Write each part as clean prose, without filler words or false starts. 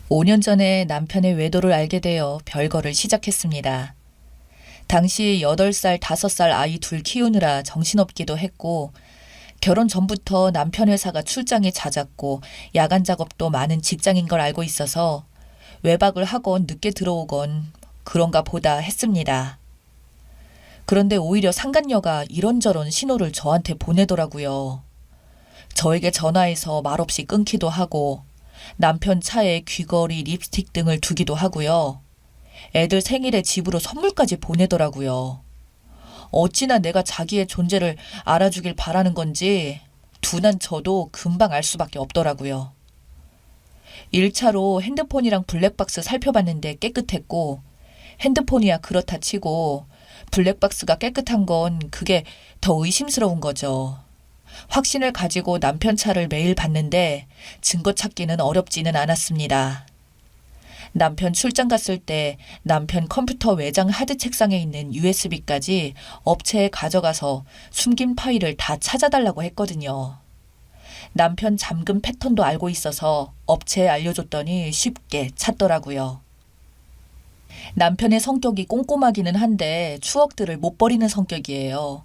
5년 전에 남편의 외도를 알게 되어 별거를 시작했습니다. 당시 8살, 5살 아이 둘 키우느라 정신없기도 했고 결혼 전부터 남편 회사가 출장이 잦았고 야간 작업도 많은 직장인 걸 알고 있어서 외박을 하건 늦게 들어오건 그런가 보다 했습니다. 그런데 오히려 상간녀가 이런저런 신호를 저한테 보내더라고요. 저에게 전화해서 말없이 끊기도 하고 남편 차에 귀걸이, 립스틱 등을 두기도 하고요. 애들 생일에 집으로 선물까지 보내더라고요. 어찌나 내가 자기의 존재를 알아주길 바라는 건지 둔한 저도 금방 알 수밖에 없더라고요. 1차로 핸드폰이랑 블랙박스 살펴봤는데 깨끗했고 핸드폰이야 그렇다 치고 블랙박스가 깨끗한 건 그게 더 의심스러운 거죠. 확신을 가지고 남편 차를 매일 봤는데 증거 찾기는 어렵지는 않았습니다. 남편 출장 갔을 때 남편 컴퓨터 외장 하드 책상에 있는 USB까지 업체에 가져가서 숨긴 파일을 다 찾아달라고 했거든요. 남편 잠금 패턴도 알고 있어서 업체에 알려줬더니 쉽게 찾더라고요. 남편의 성격이 꼼꼼하기는 한데 추억들을 못 버리는 성격이에요.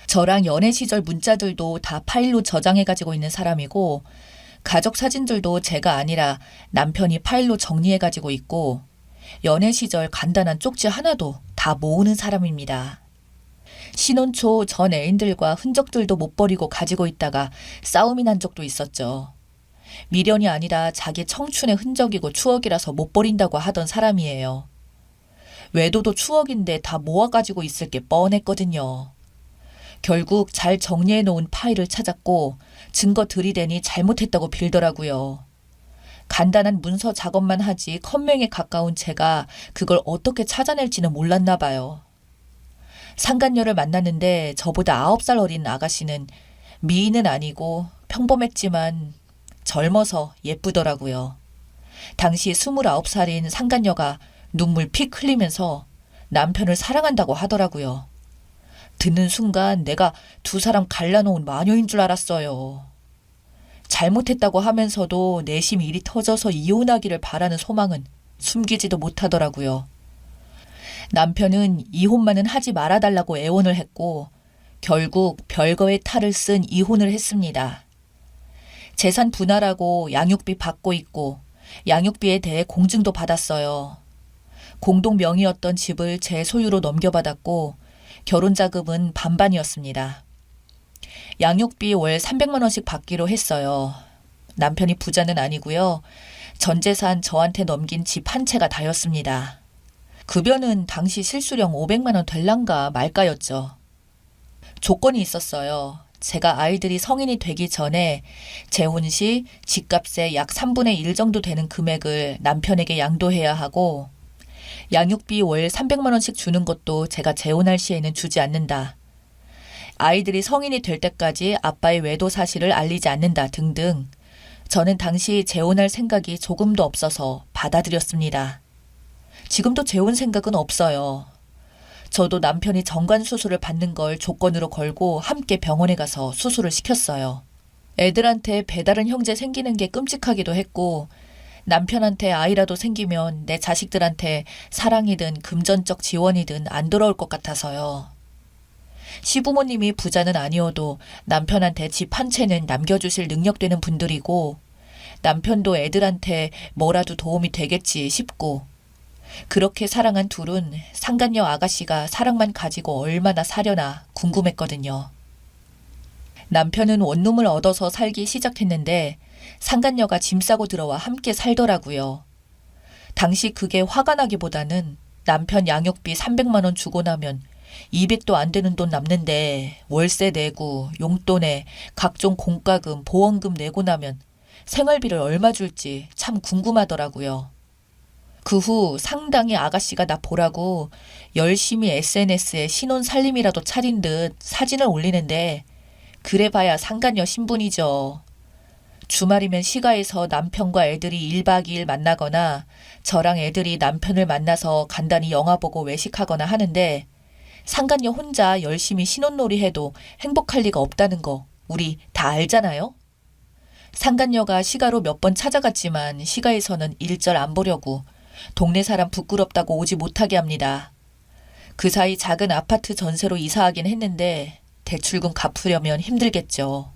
저랑 연애 시절 문자들도 다 파일로 저장해 가지고 있는 사람이고 가족 사진들도 제가 아니라 남편이 파일로 정리해 가지고 있고 연애 시절 간단한 쪽지 하나도 다 모으는 사람입니다. 신혼 초 전 애인들과 흔적들도 못 버리고 가지고 있다가 싸움이 난 적도 있었죠. 미련이 아니라 자기 청춘의 흔적이고 추억이라서 못 버린다고 하던 사람이에요. 외도도 추억인데 다 모아가지고 있을 게 뻔했거든요. 결국 잘 정리해 놓은 파일을 찾았고 증거 들이대니 잘못했다고 빌더라고요. 간단한 문서 작업만 하지 컴맹에 가까운 제가 그걸 어떻게 찾아낼지는 몰랐나 봐요. 상간녀를 만났는데 저보다 9살 어린 아가씨는 미인은 아니고 평범했지만 젊어서 예쁘더라고요. 당시 29살인 상간녀가 눈물 픽 흘리면서 남편을 사랑한다고 하더라고요. 듣는 순간 내가 두 사람 갈라놓은 마녀인 줄 알았어요. 잘못했다고 하면서도 내심 일이 터져서 이혼하기를 바라는 소망은 숨기지도 못하더라고요. 남편은 이혼만은 하지 말아달라고 애원을 했고 결국 별거의 탈을 쓴 이혼을 했습니다. 재산 분할하고 양육비 받고 있고 양육비에 대해 공증도 받았어요. 공동 명의였던 집을 제 소유로 넘겨받았고 결혼자금은 반반이었습니다. 양육비 월 300만 원씩 받기로 했어요. 남편이 부자는 아니고요. 전 재산 저한테 넘긴 집 한 채가 다였습니다. 급여는 당시 실수령 500만 원 될란가 말까였죠. 조건이 있었어요. 제가 아이들이 성인이 되기 전에 재혼 시 집값의 약 3분의 1 정도 되는 금액을 남편에게 양도해야 하고 양육비 월 300만 원씩 주는 것도 제가 재혼할 시에는 주지 않는다. 아이들이 성인이 될 때까지 아빠의 외도 사실을 알리지 않는다 등등. 저는 당시 재혼할 생각이 조금도 없어서 받아들였습니다. 지금도 재혼 생각은 없어요. 저도 남편이 정관 수술을 받는 걸 조건으로 걸고 함께 병원에 가서 수술을 시켰어요. 애들한테 배다른 형제 생기는 게 끔찍하기도 했고 남편한테 아이라도 생기면 내 자식들한테 사랑이든 금전적 지원이든 안 돌아올 것 같아서요. 시부모님이 부자는 아니어도 남편한테 집 한 채는 남겨주실 능력 되는 분들이고 남편도 애들한테 뭐라도 도움이 되겠지 싶고 그렇게 사랑한 둘은 상간녀 아가씨가 사랑만 가지고 얼마나 사려나 궁금했거든요. 남편은 원룸을 얻어서 살기 시작했는데 상간녀가 짐 싸고 들어와 함께 살더라고요. 당시 그게 화가 나기보다는 남편 양육비 300만 원 주고 나면 200도 안 되는 돈 남는데 월세 내고 용돈에 각종 공과금, 보험금 내고 나면 생활비를 얼마 줄지 참 궁금하더라고요. 그 후 상당히 아가씨가 나 보라고 열심히 SNS에 신혼 살림이라도 차린 듯 사진을 올리는데 그래봐야 상간녀 신분이죠. 주말이면 시가에서 남편과 애들이 1박 2일 만나거나 저랑 애들이 남편을 만나서 간단히 영화 보고 외식하거나 하는데 상간녀 혼자 열심히 신혼놀이 해도 행복할 리가 없다는 거 우리 다 알잖아요? 상간녀가 시가로 몇 번 찾아갔지만 시가에서는 일절 안 보려고 동네 사람 부끄럽다고 오지 못하게 합니다. 그 사이 작은 아파트 전세로 이사하긴 했는데 대출금 갚으려면 힘들겠죠.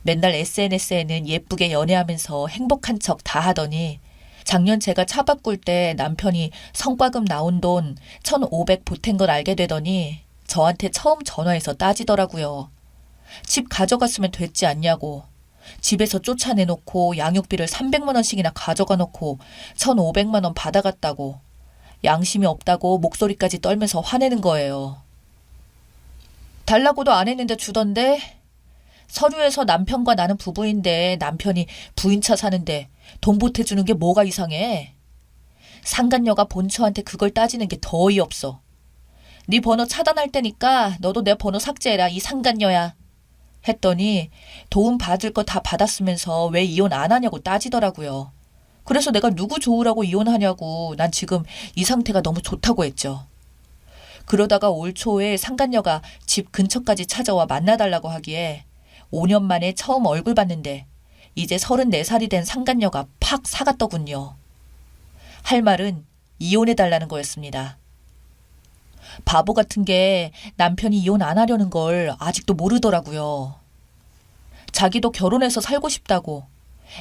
맨날 SNS에는 예쁘게 연애하면서 행복한 척 다 하더니 작년 제가 차 바꿀 때 남편이 성과금 나온 돈 1,500 보탠 걸 알게 되더니 저한테 처음 전화해서 따지더라고요. 집 가져갔으면 됐지 않냐고. 집에서 쫓아내놓고 양육비를 300만 원씩이나 가져가 놓고 1,500만 원 받아갔다고. 양심이 없다고 목소리까지 떨면서 화내는 거예요. 달라고도 안 했는데 주던데? 서류에서 남편과 나는 부부인데 남편이 부인차 사는데 돈 보태주는 게 뭐가 이상해? 상간녀가 본처한테 그걸 따지는 게 더 어이없어. 네 번호 차단할 테니까 너도 내 번호 삭제해라, 이 상간녀야. 했더니 도움 받을 거 다 받았으면서 왜 이혼 안 하냐고 따지더라고요. 그래서 내가 누구 좋으라고 이혼하냐고 난 지금 이 상태가 너무 좋다고 했죠. 그러다가 올 초에 상간녀가 집 근처까지 찾아와 만나달라고 하기에 5년 만에 처음 얼굴 봤는데 이제 34살이 된 상간녀가 팍 사갔더군요. 할 말은 이혼해달라는 거였습니다. 바보 같은 게 남편이 이혼 안 하려는 걸 아직도 모르더라고요. 자기도 결혼해서 살고 싶다고.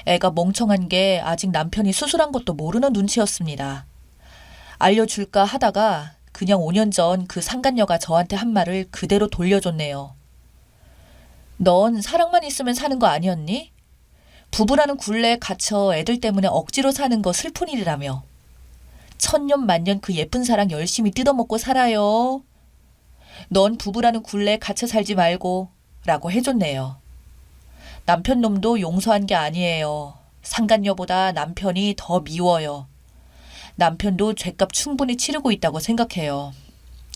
애가 멍청한 게 아직 남편이 수술한 것도 모르는 눈치였습니다. 알려줄까 하다가 그냥 5년 전 그 상간녀가 저한테 한 말을 그대로 돌려줬네요. 넌 사랑만 있으면 사는 거 아니었니? 부부라는 굴레에 갇혀 애들 때문에 억지로 사는 거 슬픈 일이라며. 천년 만년 그 예쁜 사랑 열심히 뜯어먹고 살아요. 넌 부부라는 굴레에 갇혀 살지 말고 라고 해줬네요. 남편 놈도 용서한 게 아니에요. 상간녀보다 남편이 더 미워요. 남편도 죗값 충분히 치르고 있다고 생각해요.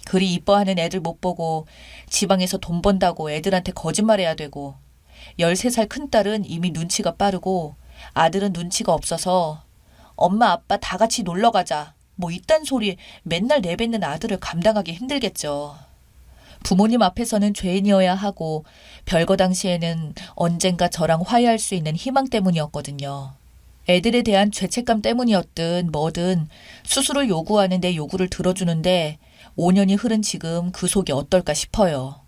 그리 이뻐하는 애들 못 보고 지방에서 돈 번다고 애들한테 거짓말해야 되고 13살 큰딸은 이미 눈치가 빠르고 아들은 눈치가 없어서 엄마 아빠 다 같이 놀러 가자 뭐 이딴 소리 맨날 내뱉는 아들을 감당하기 힘들겠죠. 부모님 앞에서는 죄인이어야 하고 별거 당시에는 언젠가 저랑 화해할 수 있는 희망 때문이었거든요. 애들에 대한 죄책감 때문이었든 뭐든 수술을 요구하는 내 요구를 들어주는데 5년이 흐른 지금 그 속이 어떨까 싶어요.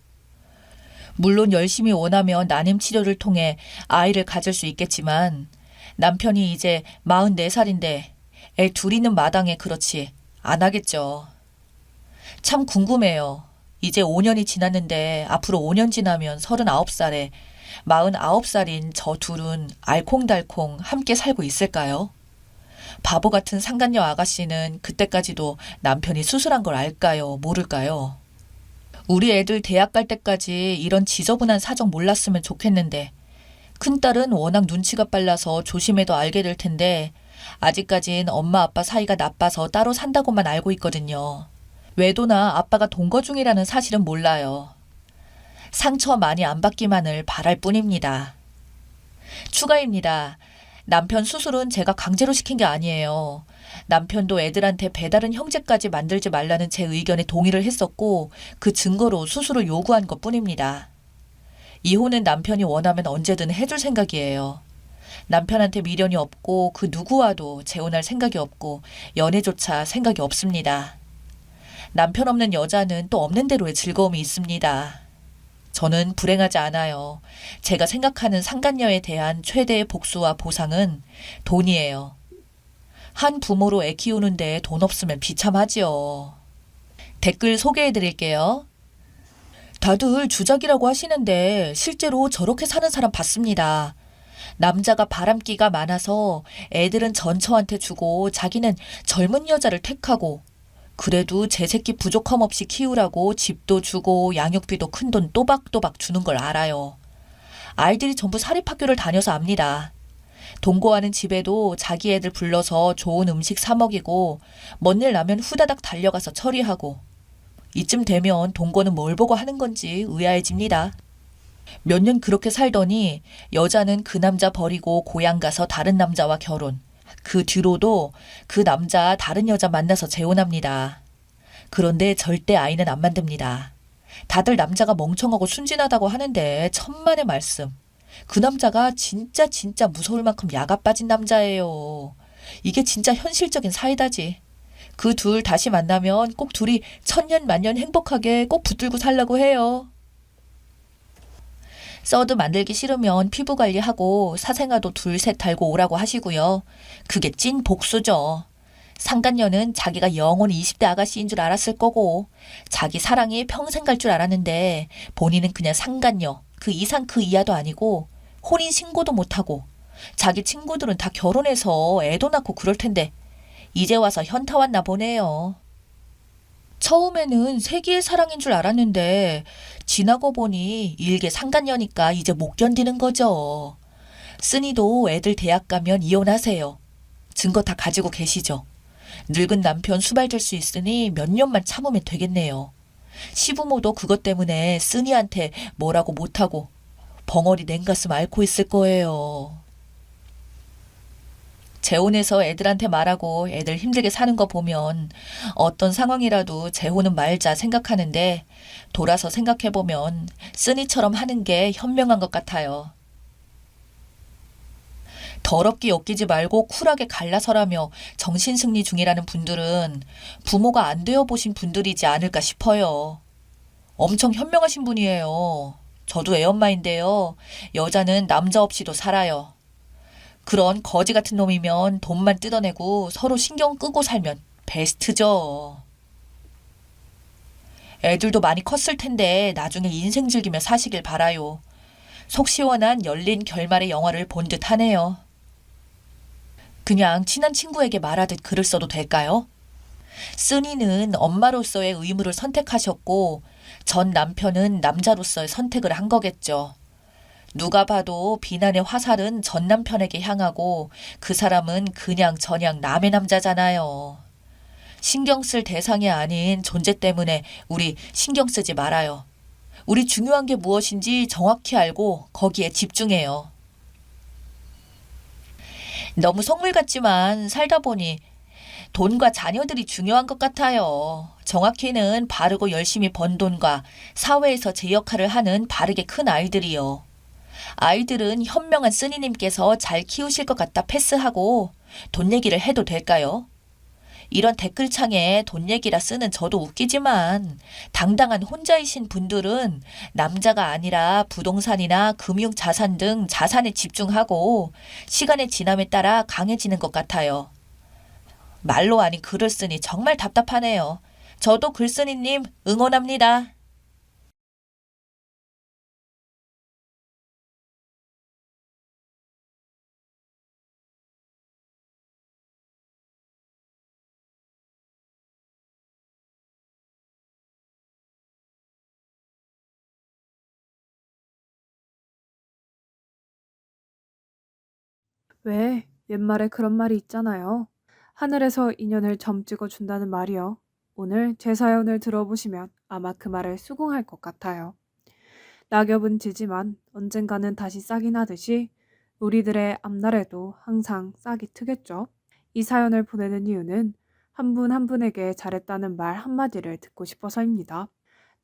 물론 열심히 원하면 난임 치료를 통해 아이를 가질 수 있겠지만 남편이 이제 44살인데 애 둘 있는 마당에 그렇지 안 하겠죠. 참 궁금해요. 이제 5년이 지났는데 앞으로 5년 지나면 39살에 49살인 저 둘은 알콩달콩 함께 살고 있을까요? 바보 같은 상간녀 아가씨는 그때까지도 남편이 수술한 걸 알까요? 모를까요? 우리 애들 대학 갈 때까지 이런 지저분한 사정 몰랐으면 좋겠는데 큰딸은 워낙 눈치가 빨라서 조심해도 알게 될 텐데 아직까진 엄마 아빠 사이가 나빠서 따로 산다고만 알고 있거든요. 외도나 아빠가 동거 중이라는 사실은 몰라요. 상처 많이 안 받기만을 바랄 뿐입니다. 추가입니다. 남편 수술은 제가 강제로 시킨 게 아니에요. 남편도 애들한테 배다른 형제까지 만들지 말라는 제 의견에 동의를 했었고 그 증거로 수술을 요구한 것뿐입니다. 이혼은 남편이 원하면 언제든 해줄 생각이에요. 남편한테 미련이 없고 그 누구와도 재혼할 생각이 없고 연애조차 생각이 없습니다. 남편 없는 여자는 또 없는 대로의 즐거움이 있습니다. 저는 불행하지 않아요. 제가 생각하는 상간녀에 대한 최대의 복수와 보상은 돈이에요. 한 부모로 애 키우는데 돈 없으면 비참하지요. 댓글 소개해드릴게요. 다들 주작이라고 하시는데 실제로 저렇게 사는 사람 봤습니다. 남자가 바람기가 많아서 애들은 전처한테 주고 자기는 젊은 여자를 택하고 그래도 제 새끼 부족함 없이 키우라고 집도 주고 양육비도 큰돈 또박또박 주는 걸 알아요. 아이들이 전부 사립학교를 다녀서 압니다. 동거하는 집에도 자기 애들 불러서 좋은 음식 사 먹이고 먼 일 나면 후다닥 달려가서 처리하고 이쯤 되면 동거는 뭘 보고 하는 건지 의아해집니다. 몇 년 그렇게 살더니 여자는 그 남자 버리고 고향 가서 다른 남자와 결혼. 그 뒤로도 그 남자 다른 여자 만나서 재혼합니다. 그런데 절대 아이는 안 만듭니다. 다들 남자가 멍청하고 순진하다고 하는데 천만의 말씀. 그 남자가 진짜 진짜 무서울 만큼 야가 빠진 남자예요. 이게 진짜 현실적인 사이다지. 그 둘 다시 만나면 꼭 둘이 천년 만년 행복하게 꼭 붙들고 살라고 해요. 서드 만들기 싫으면 피부 관리하고 사생아도 둘 셋 달고 오라고 하시고요. 그게 찐 복수죠. 상간녀는 자기가 영원히 20대 아가씨인 줄 알았을 거고 자기 사랑이 평생 갈 줄 알았는데 본인은 그냥 상간녀, 그 이상 그 이하도 아니고 혼인 신고도 못하고 자기 친구들은 다 결혼해서 애도 낳고 그럴 텐데 이제 와서 현타 왔나 보네요. 처음에는 세기의 사랑인 줄 알았는데 지나고 보니 일개 상간녀니까 이제 못 견디는 거죠. 쓰니도 애들 대학 가면 이혼하세요. 증거 다 가지고 계시죠. 늙은 남편 수발될 수 있으니 몇 년만 참으면 되겠네요. 시부모도 그것 때문에 쓰니한테 뭐라고 못하고 벙어리 냉가슴 앓고 있을 거예요. 재혼해서 애들한테 말하고 애들 힘들게 사는 거 보면 어떤 상황이라도 재혼은 말자 생각하는데 돌아서 생각해보면 쓰니처럼 하는 게 현명한 것 같아요. 더럽게 엮이지 말고 쿨하게 갈라서라며 정신승리 중이라는 분들은 부모가 안 되어 보신 분들이지 않을까 싶어요. 엄청 현명하신 분이에요. 저도 애엄마인데요. 여자는 남자 없이도 살아요. 그런 거지 같은 놈이면 돈만 뜯어내고 서로 신경 끄고 살면 베스트죠. 애들도 많이 컸을 텐데 나중에 인생 즐기며 사시길 바라요. 속 시원한 열린 결말의 영화를 본 듯 하네요. 그냥 친한 친구에게 말하듯 글을 써도 될까요? 쓰니는 엄마로서의 의무를 선택하셨고 전 남편은 남자로서의 선택을 한 거겠죠. 누가 봐도 비난의 화살은 전 남편에게 향하고 그 사람은 그냥 저냥 남의 남자잖아요. 신경 쓸 대상이 아닌 존재 때문에 우리 신경 쓰지 말아요. 우리 중요한 게 무엇인지 정확히 알고 거기에 집중해요. 너무 속물 같지만 살다 보니 돈과 자녀들이 중요한 것 같아요. 정확히는 바르고 열심히 번 돈과 사회에서 제 역할을 하는 바르게 큰 아이들이요. 아이들은 현명한 쓰니님께서 잘 키우실 것 같다 패스하고 돈 얘기를 해도 될까요? 이런 댓글창에 돈 얘기라 쓰는 저도 웃기지만 당당한 혼자이신 분들은 남자가 아니라 부동산이나 금융 자산 등 자산에 집중하고 시간의 지남에 따라 강해지는 것 같아요. 말로 아닌 글을 쓰니 정말 답답하네요. 저도 글쓰니님 응원합니다. 왜? 옛말에 그런 말이 있잖아요. 하늘에서 인연을 점 찍어 준다는 말이요. 오늘 제 사연을 들어보시면 아마 그 말을 수긍할 것 같아요. 낙엽은 지지만 언젠가는 다시 싹이 나듯이 우리들의 앞날에도 항상 싹이 트겠죠. 이 사연을 보내는 이유는 한 분 한 분에게 잘했다는 말 한마디를 듣고 싶어서입니다.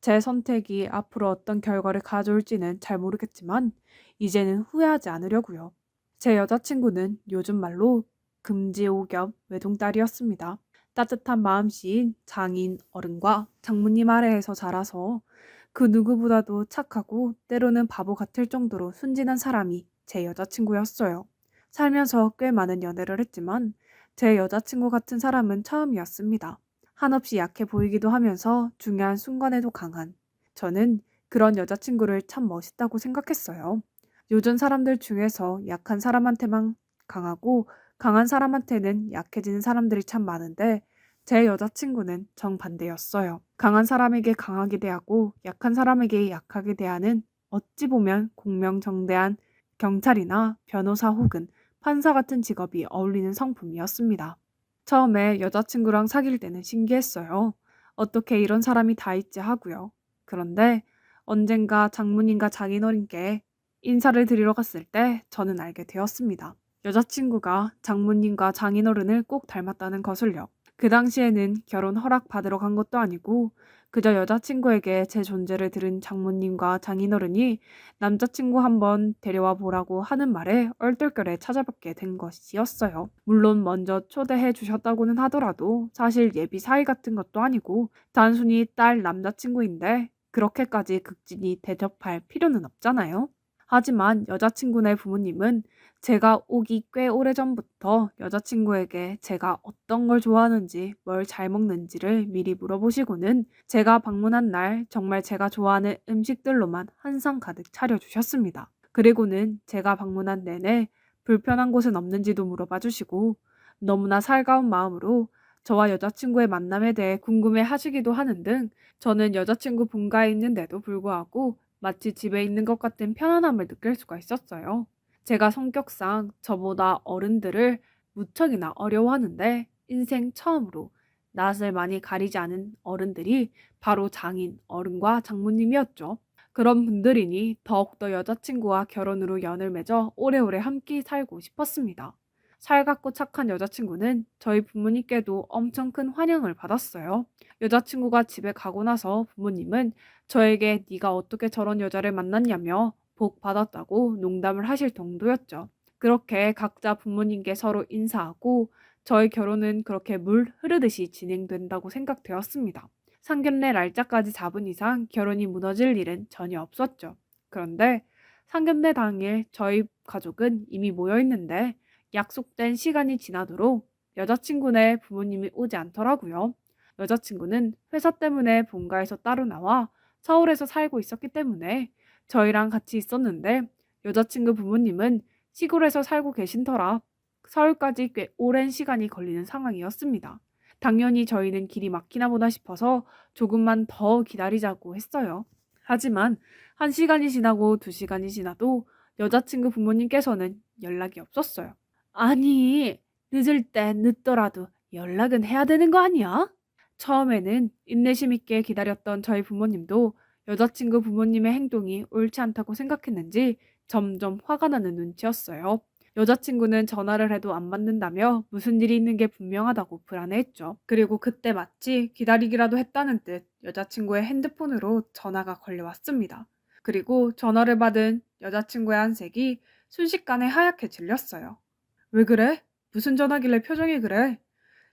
제 선택이 앞으로 어떤 결과를 가져올지는 잘 모르겠지만 이제는 후회하지 않으려고요. 제 여자친구는 요즘 말로 금지오겹 외동딸이었습니다. 따뜻한 마음씨인 장인 어른과 장모님 아래에서 자라서 그 누구보다도 착하고 때로는 바보 같을 정도로 순진한 사람이 제 여자친구였어요. 살면서 꽤 많은 연애를 했지만 제 여자친구 같은 사람은 처음이었습니다. 한없이 약해 보이기도 하면서 중요한 순간에도 강한. 저는 그런 여자친구를 참 멋있다고 생각했어요. 요즘 사람들 중에서 약한 사람한테만 강하고 강한 사람한테는 약해지는 사람들이 참 많은데 제 여자친구는 정반대였어요. 강한 사람에게 강하게 대하고 약한 사람에게 약하게 대하는 어찌 보면 공명정대한 경찰이나 변호사 혹은 판사 같은 직업이 어울리는 성품이었습니다. 처음에 여자친구랑 사귈 때는 신기했어요. 어떻게 이런 사람이 다 있지 하고요. 그런데 언젠가 장모님과 장인어른께 인사를 드리러 갔을 때 저는 알게 되었습니다. 여자친구가 장모님과 장인어른을 꼭 닮았다는 것을요. 그 당시에는 결혼 허락 받으러 간 것도 아니고 그저 여자친구에게 제 존재를 들은 장모님과 장인어른이 남자친구 한번 데려와 보라고 하는 말에 얼떨결에 찾아뵙게 된 것이었어요. 물론 먼저 초대해 주셨다고는 하더라도 사실 예비 사이 같은 것도 아니고 단순히 딸 남자친구인데 그렇게까지 극진히 대접할 필요는 없잖아요. 하지만 여자친구네 부모님은 제가 오기 꽤 오래전부터 여자친구에게 제가 어떤 걸 좋아하는지, 뭘 잘 먹는지를 미리 물어보시고는 제가 방문한 날 정말 제가 좋아하는 음식들로만 한상 가득 차려주셨습니다. 그리고는 제가 방문한 내내 불편한 곳은 없는지도 물어봐 주시고 너무나 살가운 마음으로 저와 여자친구의 만남에 대해 궁금해 하시기도 하는 등 저는 여자친구 본가에 있는데도 불구하고 마치 집에 있는 것 같은 편안함을 느낄 수가 있었어요. 제가 성격상 저보다 어른들을 무척이나 어려워하는데 인생 처음으로 낯을 많이 가리지 않은 어른들이 바로 장인, 어른과 장모님이었죠. 그런 분들이니 더욱더 여자친구와 결혼으로 연을 맺어 오래오래 함께 살고 싶었습니다. 살갑고 착한 여자친구는 저희 부모님께도 엄청 큰 환영을 받았어요. 여자친구가 집에 가고 나서 부모님은 저에게 네가 어떻게 저런 여자를 만났냐며 복 받았다고 농담을 하실 정도였죠. 그렇게 각자 부모님께 서로 인사하고 저희 결혼은 그렇게 물 흐르듯이 진행된다고 생각되었습니다. 상견례 날짜까지 잡은 이상 결혼이 무너질 일은 전혀 없었죠. 그런데 상견례 당일 저희 가족은 이미 모여 있는데 약속된 시간이 지나도록 여자친구네 부모님이 오지 않더라고요. 여자친구는 회사 때문에 본가에서 따로 나와 서울에서 살고 있었기 때문에 저희랑 같이 있었는데 여자친구 부모님은 시골에서 살고 계신 터라 서울까지 꽤 오랜 시간이 걸리는 상황이었습니다. 당연히 저희는 길이 막히나 보다 싶어서 조금만 더 기다리자고 했어요. 하지만 1시간이 지나고 2시간이 지나도 여자친구 부모님께서는 연락이 없었어요. 아니, 늦을 땐 늦더라도 연락은 해야 되는 거 아니야? 처음에는 인내심 있게 기다렸던 저희 부모님도 여자친구 부모님의 행동이 옳지 않다고 생각했는지 점점 화가 나는 눈치였어요. 여자친구는 전화를 해도 안 받는다며 무슨 일이 있는 게 분명하다고 불안해했죠. 그리고 그때 마치 기다리기라도 했다는 뜻 여자친구의 핸드폰으로 전화가 걸려왔습니다. 그리고 전화를 받은 여자친구의 한색이 순식간에 하얗게 질렸어요. 왜 그래? 무슨 전화길래 표정이 그래?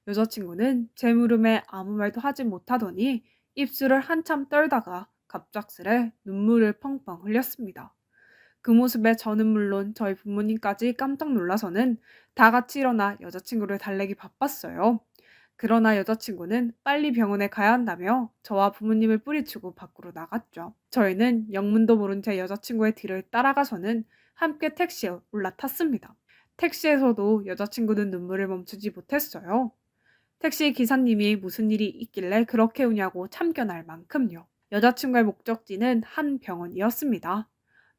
여자친구는 제 물음에 아무 말도 하지 못하더니 입술을 한참 떨다가 갑작스레 눈물을 펑펑 흘렸습니다. 그 모습에 저는 물론 저희 부모님까지 깜짝 놀라서는 다 같이 일어나 여자친구를 달래기 바빴어요. 그러나 여자친구는 빨리 병원에 가야 한다며 저와 부모님을 뿌리치고 밖으로 나갔죠. 저희는 영문도 모른 제 여자친구의 뒤를 따라가서는 함께 택시에 올라탔습니다. 택시에서도 여자친구는 눈물을 멈추지 못했어요. 택시 기사님이 무슨 일이 있길래 그렇게 우냐고 참견할 만큼요. 여자친구의 목적지는 한 병원이었습니다.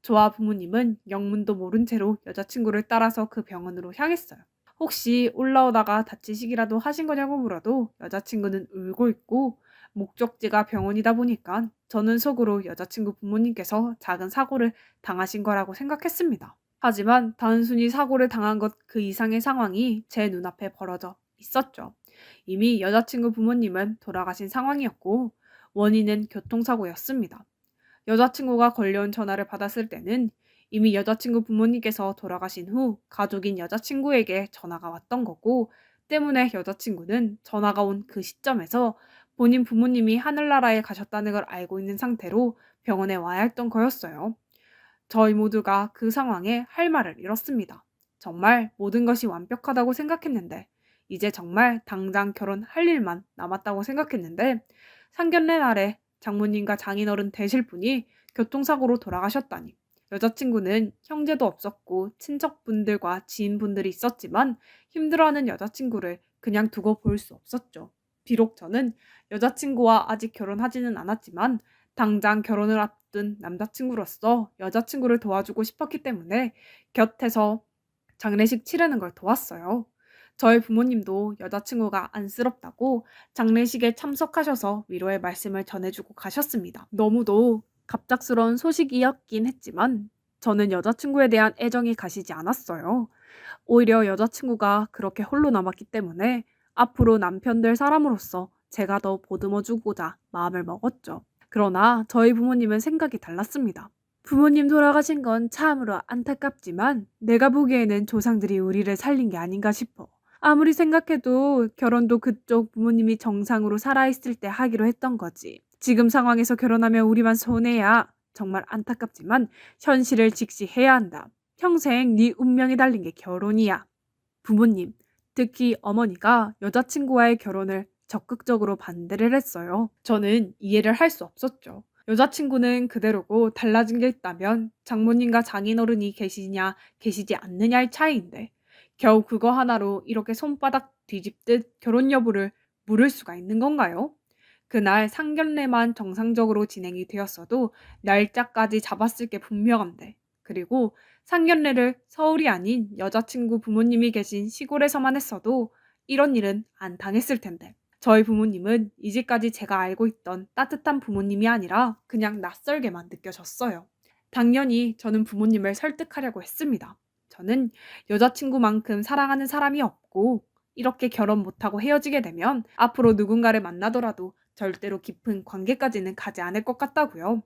저와 부모님은 영문도 모른 채로 여자친구를 따라서 그 병원으로 향했어요. 혹시 올라오다가 다치시기라도 하신 거냐고 물어도 여자친구는 울고 있고 목적지가 병원이다 보니까 저는 속으로 여자친구 부모님께서 작은 사고를 당하신 거라고 생각했습니다. 하지만 단순히 사고를 당한 것 그 이상의 상황이 제 눈앞에 벌어져 있었죠. 이미 여자친구 부모님은 돌아가신 상황이었고 원인은 교통사고였습니다. 여자친구가 걸려온 전화를 받았을 때는 이미 여자친구 부모님께서 돌아가신 후 가족인 여자친구에게 전화가 왔던 거고 때문에 여자친구는 전화가 온 그 시점에서 본인 부모님이 하늘나라에 가셨다는 걸 알고 있는 상태로 병원에 와야 했던 거였어요. 저희 모두가 그 상황에 할 말을 잃었습니다. 정말 모든 것이 완벽하다고 생각했는데 이제 정말 당장 결혼할 일만 남았다고 생각했는데 상견례 날에 장모님과 장인어른 되실 분이 교통사고로 돌아가셨다니. 여자친구는 형제도 없었고 친척분들과 지인분들이 있었지만 힘들어하는 여자친구를 그냥 두고 볼 수 없었죠. 비록 저는 여자친구와 아직 결혼하지는 않았지만 당장 결혼을 앞둔 남자친구로서 여자친구를 도와주고 싶었기 때문에 곁에서 장례식 치르는 걸 도왔어요. 저희 부모님도 여자친구가 안쓰럽다고 장례식에 참석하셔서 위로의 말씀을 전해주고 가셨습니다. 너무도 갑작스러운 소식이었긴 했지만 저는 여자친구에 대한 애정이 가시지 않았어요. 오히려 여자친구가 그렇게 홀로 남았기 때문에 앞으로 남편 될 사람으로서 제가 더 보듬어주고자 마음을 먹었죠. 그러나 저희 부모님은 생각이 달랐습니다. 부모님 돌아가신 건 참으로 안타깝지만 내가 보기에는 조상들이 우리를 살린 게 아닌가 싶어. 아무리 생각해도 결혼도 그쪽 부모님이 정상으로 살아있을 때 하기로 했던 거지. 지금 상황에서 결혼하면 우리만 손해야. 정말 안타깝지만 현실을 직시해야 한다. 평생 네 운명이 달린 게 결혼이야. 부모님, 특히 어머니가 여자친구와의 결혼을 적극적으로 반대를 했어요. 저는 이해를 할 수 없었죠. 여자친구는 그대로고 달라진 게 있다면 장모님과 장인어른이 계시냐 계시지 않느냐의 차이인데 겨우 그거 하나로 이렇게 손바닥 뒤집듯 결혼 여부를 물을 수가 있는 건가요? 그날 상견례만 정상적으로 진행이 되었어도 날짜까지 잡았을 게 분명한데 그리고 상견례를 서울이 아닌 여자친구 부모님이 계신 시골에서만 했어도 이런 일은 안 당했을 텐데 저희 부모님은 이제까지 제가 알고 있던 따뜻한 부모님이 아니라 그냥 낯설게만 느껴졌어요. 당연히 저는 부모님을 설득하려고 했습니다. 저는 여자친구만큼 사랑하는 사람이 없고 이렇게 결혼 못하고 헤어지게 되면 앞으로 누군가를 만나더라도 절대로 깊은 관계까지는 가지 않을 것 같다고요.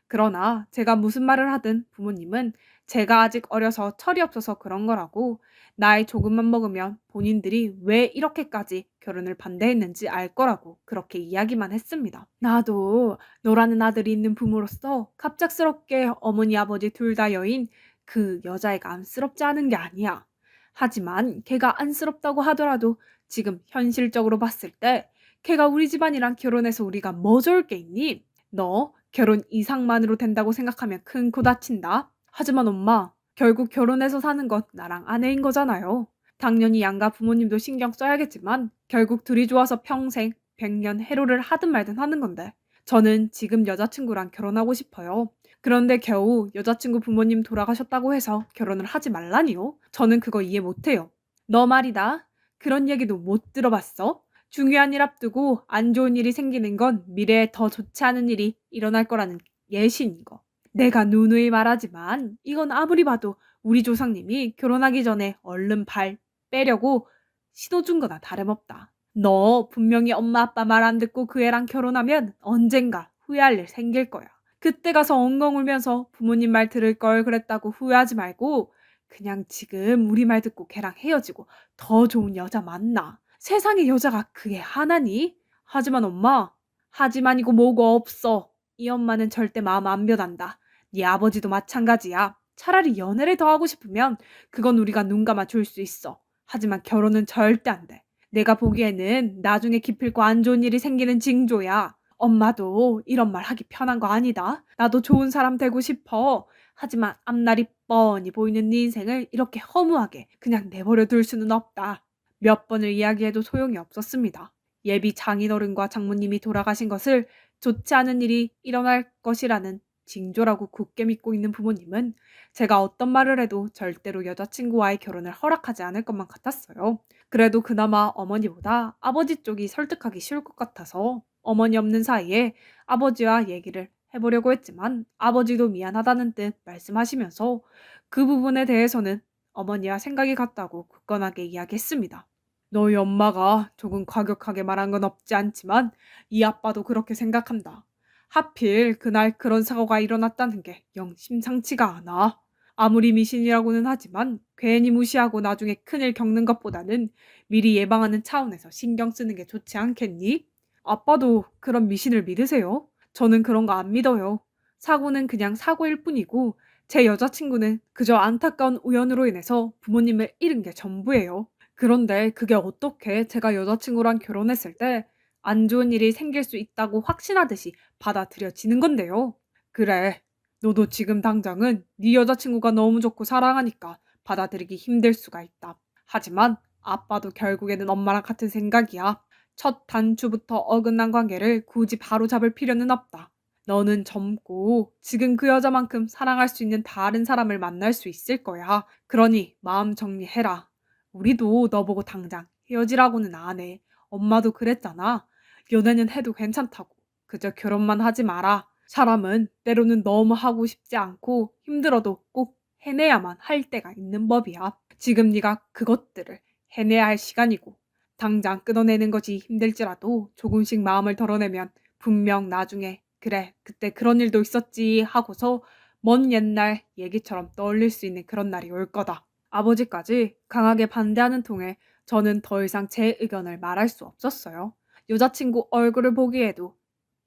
그러나 제가 무슨 말을 하든 부모님은 제가 아직 어려서 철이 없어서 그런 거라고 나이 조금만 먹으면 본인들이 왜 이렇게까지 결혼을 반대했는지 알 거라고 그렇게 이야기만 했습니다. 나도 너라는 아들이 있는 부모로서 갑작스럽게 어머니 아버지 둘 다 여인 그 여자애가 안쓰럽지 않은 게 아니야. 하지만 걔가 안쓰럽다고 하더라도 지금 현실적으로 봤을 때 걔가 우리 집안이랑 결혼해서 우리가 뭐 좋을 게 있니? 너 결혼 이상만으로 된다고 생각하면 큰 코 다친다. 하지만 엄마, 결국 결혼해서 사는 건 나랑 아내인 거잖아요. 당연히 양가 부모님도 신경 써야겠지만 결국 둘이 좋아서 평생 100년 해로를 하든 말든 하는 건데 저는 지금 여자친구랑 결혼하고 싶어요. 그런데 겨우 여자친구 부모님 돌아가셨다고 해서 결혼을 하지 말라니요? 저는 그거 이해 못해요. 너 말이다. 그런 얘기도 못 들어봤어? 중요한 일 앞두고 안 좋은 일이 생기는 건 미래에 더 좋지 않은 일이 일어날 거라는 예시인 거. 내가 누누이 말하지만 이건 아무리 봐도 우리 조상님이 결혼하기 전에 얼른 발 빼려고 신호준 거나 다름없다. 너 분명히 엄마 아빠 말 안 듣고 그 애랑 결혼하면 언젠가 후회할 일 생길 거야. 그때 가서 엉엉 울면서 부모님 말 들을 걸 그랬다고 후회하지 말고 그냥 지금 우리 말 듣고 걔랑 헤어지고 더 좋은 여자 만나. 세상에 여자가 그게 하나니? 하지만 엄마, 하지만이고 뭐고 없어. 이 엄마는 절대 마음 안 변한다. 네 아버지도 마찬가지야. 차라리 연애를 더 하고 싶으면 그건 우리가 눈 감아 줄 수 있어. 하지만 결혼은 절대 안 돼. 내가 보기에는 나중에 기필코 안 좋은 일이 생기는 징조야. 엄마도 이런 말 하기 편한 거 아니다. 나도 좋은 사람 되고 싶어. 하지만 앞날이 뻔히 보이는 네 인생을 이렇게 허무하게 그냥 내버려 둘 수는 없다. 몇 번을 이야기해도 소용이 없었습니다. 예비 장인어른과 장모님이 돌아가신 것을 좋지 않은 일이 일어날 것이라는 징조라고 굳게 믿고 있는 부모님은 제가 어떤 말을 해도 절대로 여자친구와의 결혼을 허락하지 않을 것만 같았어요. 그래도 그나마 어머니보다 아버지 쪽이 설득하기 쉬울 것 같아서 어머니 없는 사이에 아버지와 얘기를 해보려고 했지만 아버지도 미안하다는 뜻 말씀하시면서 그 부분에 대해서는 어머니와 생각이 같다고 굳건하게 이야기했습니다. 너희 엄마가 조금 과격하게 말한 건 없지 않지만 이 아빠도 그렇게 생각한다. 하필 그날 그런 사고가 일어났다는 게 영 심상치가 않아. 아무리 미신이라고는 하지만 괜히 무시하고 나중에 큰일 겪는 것보다는 미리 예방하는 차원에서 신경 쓰는 게 좋지 않겠니? 아빠도 그런 미신을 믿으세요? 저는 그런 거 안 믿어요. 사고는 그냥 사고일 뿐이고 제 여자친구는 그저 안타까운 우연으로 인해서 부모님을 잃은 게 전부예요. 그런데 그게 어떻게 제가 여자친구랑 결혼했을 때 안 좋은 일이 생길 수 있다고 확신하듯이 받아들여지는 건데요. 그래, 너도 지금 당장은 네 여자친구가 너무 좋고 사랑하니까 받아들이기 힘들 수가 있다. 하지만 아빠도 결국에는 엄마랑 같은 생각이야. 첫 단추부터 어긋난 관계를 굳이 바로잡을 필요는 없다. 너는 젊고 지금 그 여자만큼 사랑할 수 있는 다른 사람을 만날 수 있을 거야. 그러니 마음 정리해라. 우리도 너보고 당장 헤어지라고는 안 해. 엄마도 그랬잖아. 연애는 해도 괜찮다고. 그저 결혼만 하지 마라. 사람은 때로는 너무 하고 싶지 않고 힘들어도 꼭 해내야만 할 때가 있는 법이야. 지금 네가 그것들을 해내야 할 시간이고 당장 끊어내는 것이 힘들지라도 조금씩 마음을 덜어내면 분명 나중에 그래, 그때 그런 일도 있었지 하고서 먼 옛날 얘기처럼 떠올릴 수 있는 그런 날이 올 거다. 아버지까지 강하게 반대하는 통에 저는 더 이상 제 의견을 말할 수 없었어요. 여자친구 얼굴을 보기에도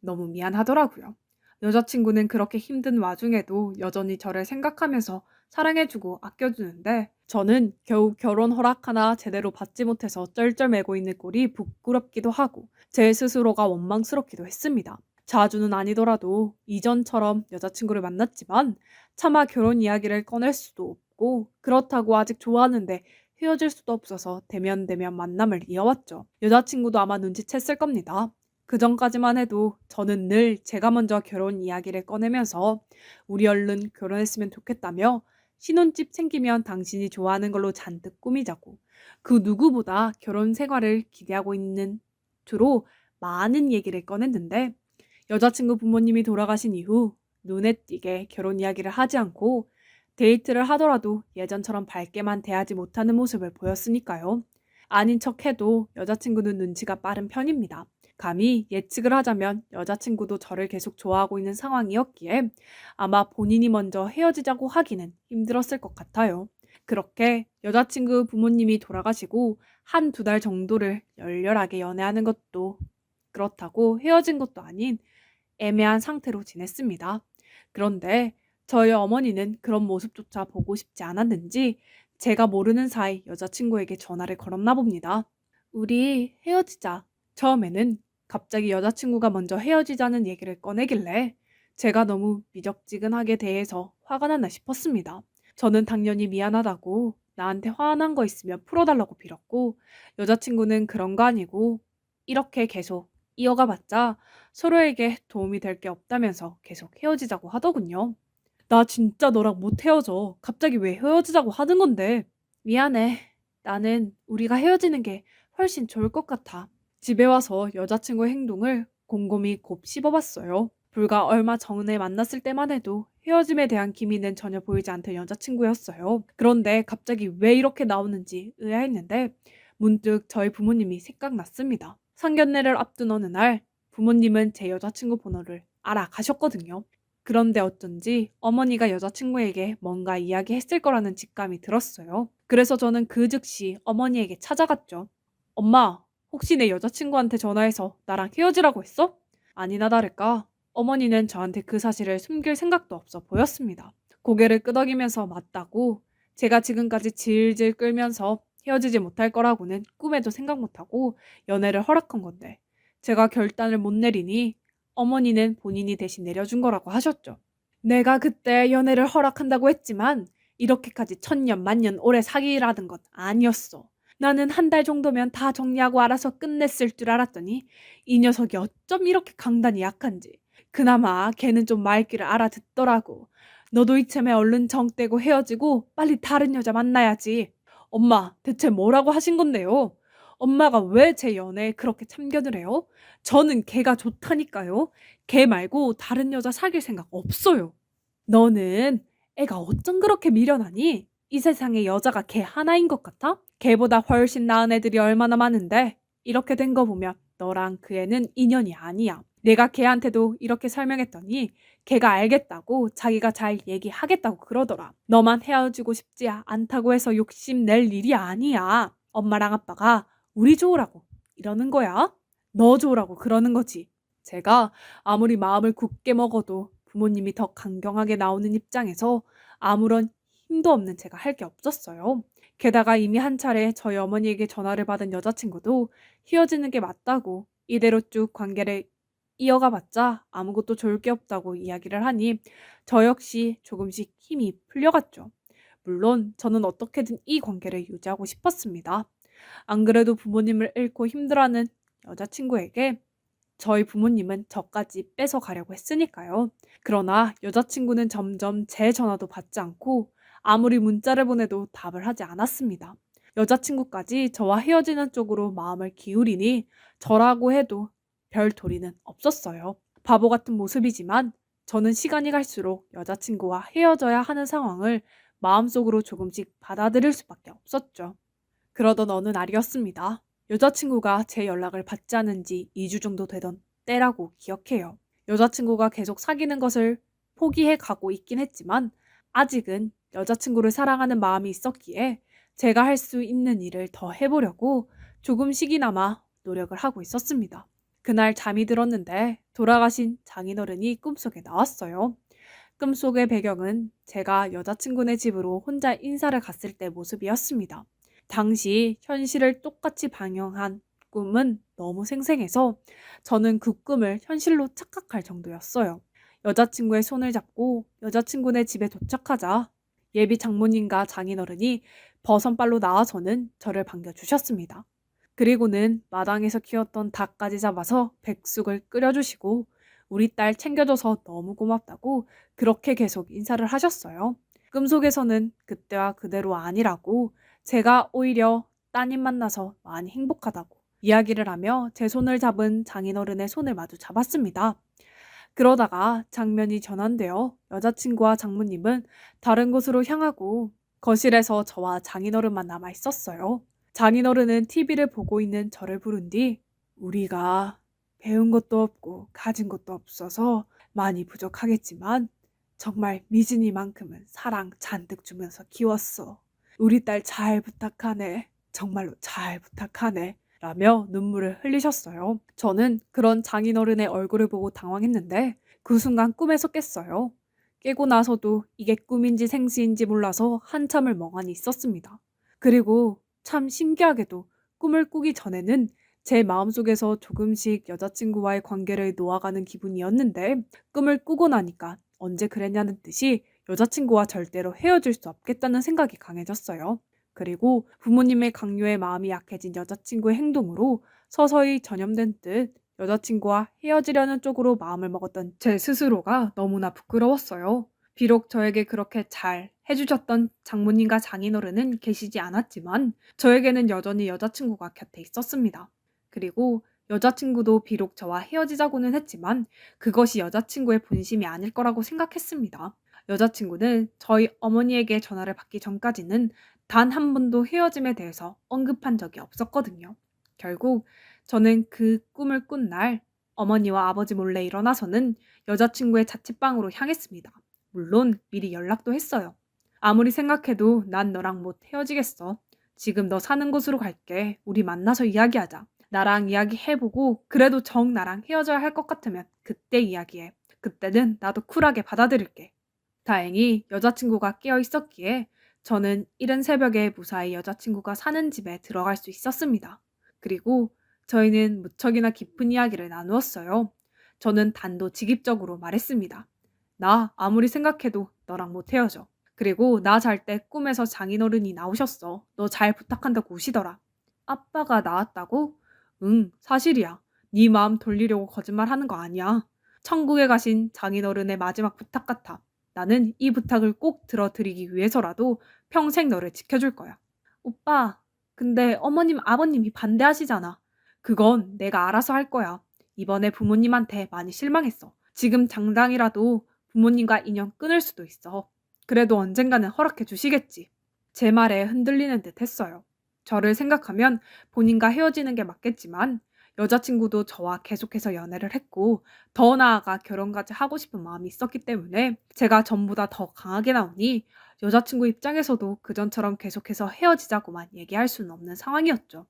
너무 미안하더라고요. 여자친구는 그렇게 힘든 와중에도 여전히 저를 생각하면서 사랑해주고 아껴주는데 저는 겨우 결혼 허락 하나 제대로 받지 못해서 쩔쩔매고 있는 꼴이 부끄럽기도 하고 제 스스로가 원망스럽기도 했습니다. 자주는 아니더라도 이전처럼 여자친구를 만났지만 차마 결혼 이야기를 꺼낼 수도 없고 그렇다고 아직 좋아하는데 헤어질 수도 없어서 대면대면 만남을 이어왔죠. 여자친구도 아마 눈치챘을 겁니다. 그 전까지만 해도 저는 늘 제가 먼저 결혼 이야기를 꺼내면서 우리 얼른 결혼했으면 좋겠다며 신혼집 생기면 당신이 좋아하는 걸로 잔뜩 꾸미자고 그 누구보다 결혼 생활을 기대하고 있는 주로 많은 얘기를 꺼냈는데 여자친구 부모님이 돌아가신 이후 눈에 띄게 결혼 이야기를 하지 않고 데이트를 하더라도 예전처럼 밝게만 대하지 못하는 모습을 보였으니까요. 아닌 척해도 여자친구는 눈치가 빠른 편입니다. 감히 예측을 하자면 여자친구도 저를 계속 좋아하고 있는 상황이었기에 아마 본인이 먼저 헤어지자고 하기는 힘들었을 것 같아요. 그렇게 여자친구 부모님이 돌아가시고 한두 달 정도를 열렬하게 연애하는 것도 그렇다고 헤어진 것도 아닌 애매한 상태로 지냈습니다. 그런데 저희 어머니는 그런 모습조차 보고 싶지 않았는지 제가 모르는 사이 여자친구에게 전화를 걸었나 봅니다. 우리 헤어지자. 처음에는 갑자기 여자친구가 먼저 헤어지자는 얘기를 꺼내길래 제가 너무 미적지근하게 대해서 화가 났나 싶었습니다. 저는 당연히 미안하다고 나한테 화난 거 있으면 풀어달라고 빌었고 여자친구는 그런 거 아니고 이렇게 계속 이어가 봤자 서로에게 도움이 될 게 없다면서 계속 헤어지자고 하더군요. 나 진짜 너랑 못 헤어져. 갑자기 왜 헤어지자고 하는 건데? 미안해. 나는 우리가 헤어지는 게 훨씬 좋을 것 같아. 집에 와서 여자친구의 행동을 곰곰이 곱씹어봤어요. 불과 얼마 전에 만났을 때만 해도 헤어짐에 대한 기미는 전혀 보이지 않던 여자친구였어요. 그런데 갑자기 왜 이렇게 나오는지 의아했는데 문득 저희 부모님이 생각났습니다. 상견례를 앞둔 어느 날 부모님은 제 여자친구 번호를 알아가셨거든요. 그런데 어쩐지 어머니가 여자친구에게 뭔가 이야기했을 거라는 직감이 들었어요. 그래서 저는 그 즉시 어머니에게 찾아갔죠. 엄마, 혹시 내 여자친구한테 전화해서 나랑 헤어지라고 했어? 아니나 다를까 어머니는 저한테 그 사실을 숨길 생각도 없어 보였습니다. 고개를 끄덕이면서 맞다고 제가 지금까지 질질 끌면서 헤어지지 못할 거라고는 꿈에도 생각 못하고 연애를 허락한 건데 제가 결단을 못 내리니 어머니는 본인이 대신 내려준 거라고 하셨죠. 내가 그때 연애를 허락한다고 했지만 이렇게까지 천년 만년 오래 사귀라는 건 아니었어. 나는 한 달 정도면 다 정리하고 알아서 끝냈을 줄 알았더니 이 녀석이 어쩜 이렇게 강단이 약한지. 그나마 걔는 좀 말귀를 알아듣더라고. 너도 이참에 얼른 정 떼고 헤어지고 빨리 다른 여자 만나야지. 엄마, 대체 뭐라고 하신 건데요? 엄마가 왜 제 연애에 그렇게 참견을 해요? 저는 걔가 좋다니까요. 걔 말고 다른 여자 사귈 생각 없어요. 너는 애가 어쩜 그렇게 미련하니? 이 세상에 여자가 걔 하나인 것 같아? 걔보다 훨씬 나은 애들이 얼마나 많은데 이렇게 된 거 보면 너랑 그 애는 인연이 아니야. 내가 걔한테도 이렇게 설명했더니 걔가 알겠다고 자기가 잘 얘기하겠다고 그러더라. 너만 헤어지고 싶지 않다고 해서 욕심낼 일이 아니야. 엄마랑 아빠가 우리 좋으라고 이러는 거야. 너 좋으라고 그러는 거지. 제가 아무리 마음을 굳게 먹어도 부모님이 더 강경하게 나오는 입장에서 아무런 힘도 없는 제가 할 게 없었어요. 게다가 이미 한 차례 저희 어머니에게 전화를 받은 여자친구도 헤어지는 게 맞다고 이대로 쭉 관계를 이어가 봤자 아무것도 좋을 게 없다고 이야기를 하니 저 역시 조금씩 힘이 풀려갔죠. 물론 저는 어떻게든 이 관계를 유지하고 싶었습니다. 안 그래도 부모님을 잃고 힘들어하는 여자친구에게 저희 부모님은 저까지 뺏어가려고 했으니까요. 그러나 여자친구는 점점 제 전화도 받지 않고 아무리 문자를 보내도 답을 하지 않았습니다. 여자친구까지 저와 헤어지는 쪽으로 마음을 기울이니 저라고 해도 별 도리는 없었어요. 바보 같은 모습이지만 저는 시간이 갈수록 여자친구와 헤어져야 하는 상황을 마음속으로 조금씩 받아들일 수밖에 없었죠. 그러던 어느 날이었습니다. 여자친구가 제 연락을 받지 않은 지 2주 정도 되던 때라고 기억해요. 여자친구가 계속 사귀는 것을 포기해 가고 있긴 했지만 아직은 여자친구를 사랑하는 마음이 있었기에 제가 할 수 있는 일을 더 해보려고 조금씩이나마 노력을 하고 있었습니다. 그날 잠이 들었는데 돌아가신 장인어른이 꿈속에 나왔어요. 꿈속의 배경은 제가 여자친구네 집으로 혼자 인사를 갔을 때 모습이었습니다. 당시 현실을 똑같이 방영한 꿈은 너무 생생해서 저는 그 꿈을 현실로 착각할 정도였어요. 여자친구의 손을 잡고 여자친구네 집에 도착하자 예비 장모님과 장인어른이 버선발로 나와서는 저를 반겨주셨습니다. 그리고는 마당에서 키웠던 닭까지 잡아서 백숙을 끓여주시고 우리 딸 챙겨줘서 너무 고맙다고 그렇게 계속 인사를 하셨어요. 꿈속에서는 그때와 그대로 아니라고 제가 오히려 따님 만나서 많이 행복하다고 이야기를 하며 제 손을 잡은 장인어른의 손을 마주 잡았습니다. 그러다가 장면이 전환되어 여자친구와 장모님은 다른 곳으로 향하고 거실에서 저와 장인어른만 남아 있었어요. 장인어른은 TV를 보고 있는 저를 부른 뒤 우리가 배운 것도 없고 가진 것도 없어서 많이 부족하겠지만 정말 미진이만큼은 사랑 잔뜩 주면서 키웠어. 우리 딸 잘 부탁하네. 정말로 잘 부탁하네. 라며 눈물을 흘리셨어요. 저는 그런 장인어른의 얼굴을 보고 당황했는데 그 순간 꿈에서 깼어요. 깨고 나서도 이게 꿈인지 생시인지 몰라서 한참을 멍하니 있었습니다. 그리고 참 신기하게도 꿈을 꾸기 전에는 제 마음속에서 조금씩 여자친구와의 관계를 놓아가는 기분이었는데 꿈을 꾸고 나니까 언제 그랬냐는 듯이 여자친구와 절대로 헤어질 수 없겠다는 생각이 강해졌어요. 그리고 부모님의 강요에 마음이 약해진 여자친구의 행동으로 서서히 전염된 듯 여자친구와 헤어지려는 쪽으로 마음을 먹었던 제 스스로가 너무나 부끄러웠어요. 비록 저에게 그렇게 잘 해주셨던 장모님과 장인어른은 계시지 않았지만 저에게는 여전히 여자친구가 곁에 있었습니다. 그리고 여자친구도 비록 저와 헤어지자고는 했지만 그것이 여자친구의 본심이 아닐 거라고 생각했습니다. 여자친구는 저희 어머니에게 전화를 받기 전까지는 단 한 번도 헤어짐에 대해서 언급한 적이 없었거든요. 결국 저는 그 꿈을 꾼 날 어머니와 아버지 몰래 일어나서는 여자친구의 자취방으로 향했습니다. 물론 미리 연락도 했어요. 아무리 생각해도 난 너랑 못 헤어지겠어. 지금 너 사는 곳으로 갈게. 우리 만나서 이야기하자. 나랑 이야기해보고 그래도 정 나랑 헤어져야 할 것 같으면 그때 이야기해. 그때는 나도 쿨하게 받아들일게. 다행히 여자친구가 깨어 있었기에 저는 이른 새벽에 무사히 여자친구가 사는 집에 들어갈 수 있었습니다. 그리고 저희는 무척이나 깊은 이야기를 나누었어요. 저는 단도직입적으로 말했습니다. 나 아무리 생각해도 너랑 못 헤어져. 그리고 나 잘 때 꿈에서 장인어른이 나오셨어. 너 잘 부탁한다고 우시더라. 아빠가 나왔다고? 응, 사실이야. 네 마음 돌리려고 거짓말하는 거 아니야. 천국에 가신 장인어른의 마지막 부탁 같아. 나는 이 부탁을 꼭 들어드리기 위해서라도 평생 너를 지켜줄 거야. 오빠, 근데 어머님, 아버님이 반대하시잖아. 그건 내가 알아서 할 거야. 이번에 부모님한테 많이 실망했어. 지금 당장이라도 부모님과 인연 끊을 수도 있어. 그래도 언젠가는 허락해 주시겠지. 제 말에 흔들리는 듯 했어요. 저를 생각하면 본인과 헤어지는 게 맞겠지만 여자친구도 저와 계속해서 연애를 했고 더 나아가 결혼까지 하고 싶은 마음이 있었기 때문에 제가 전보다 더 강하게 나오니 여자친구 입장에서도 그전처럼 계속해서 헤어지자고만 얘기할 수는 없는 상황이었죠.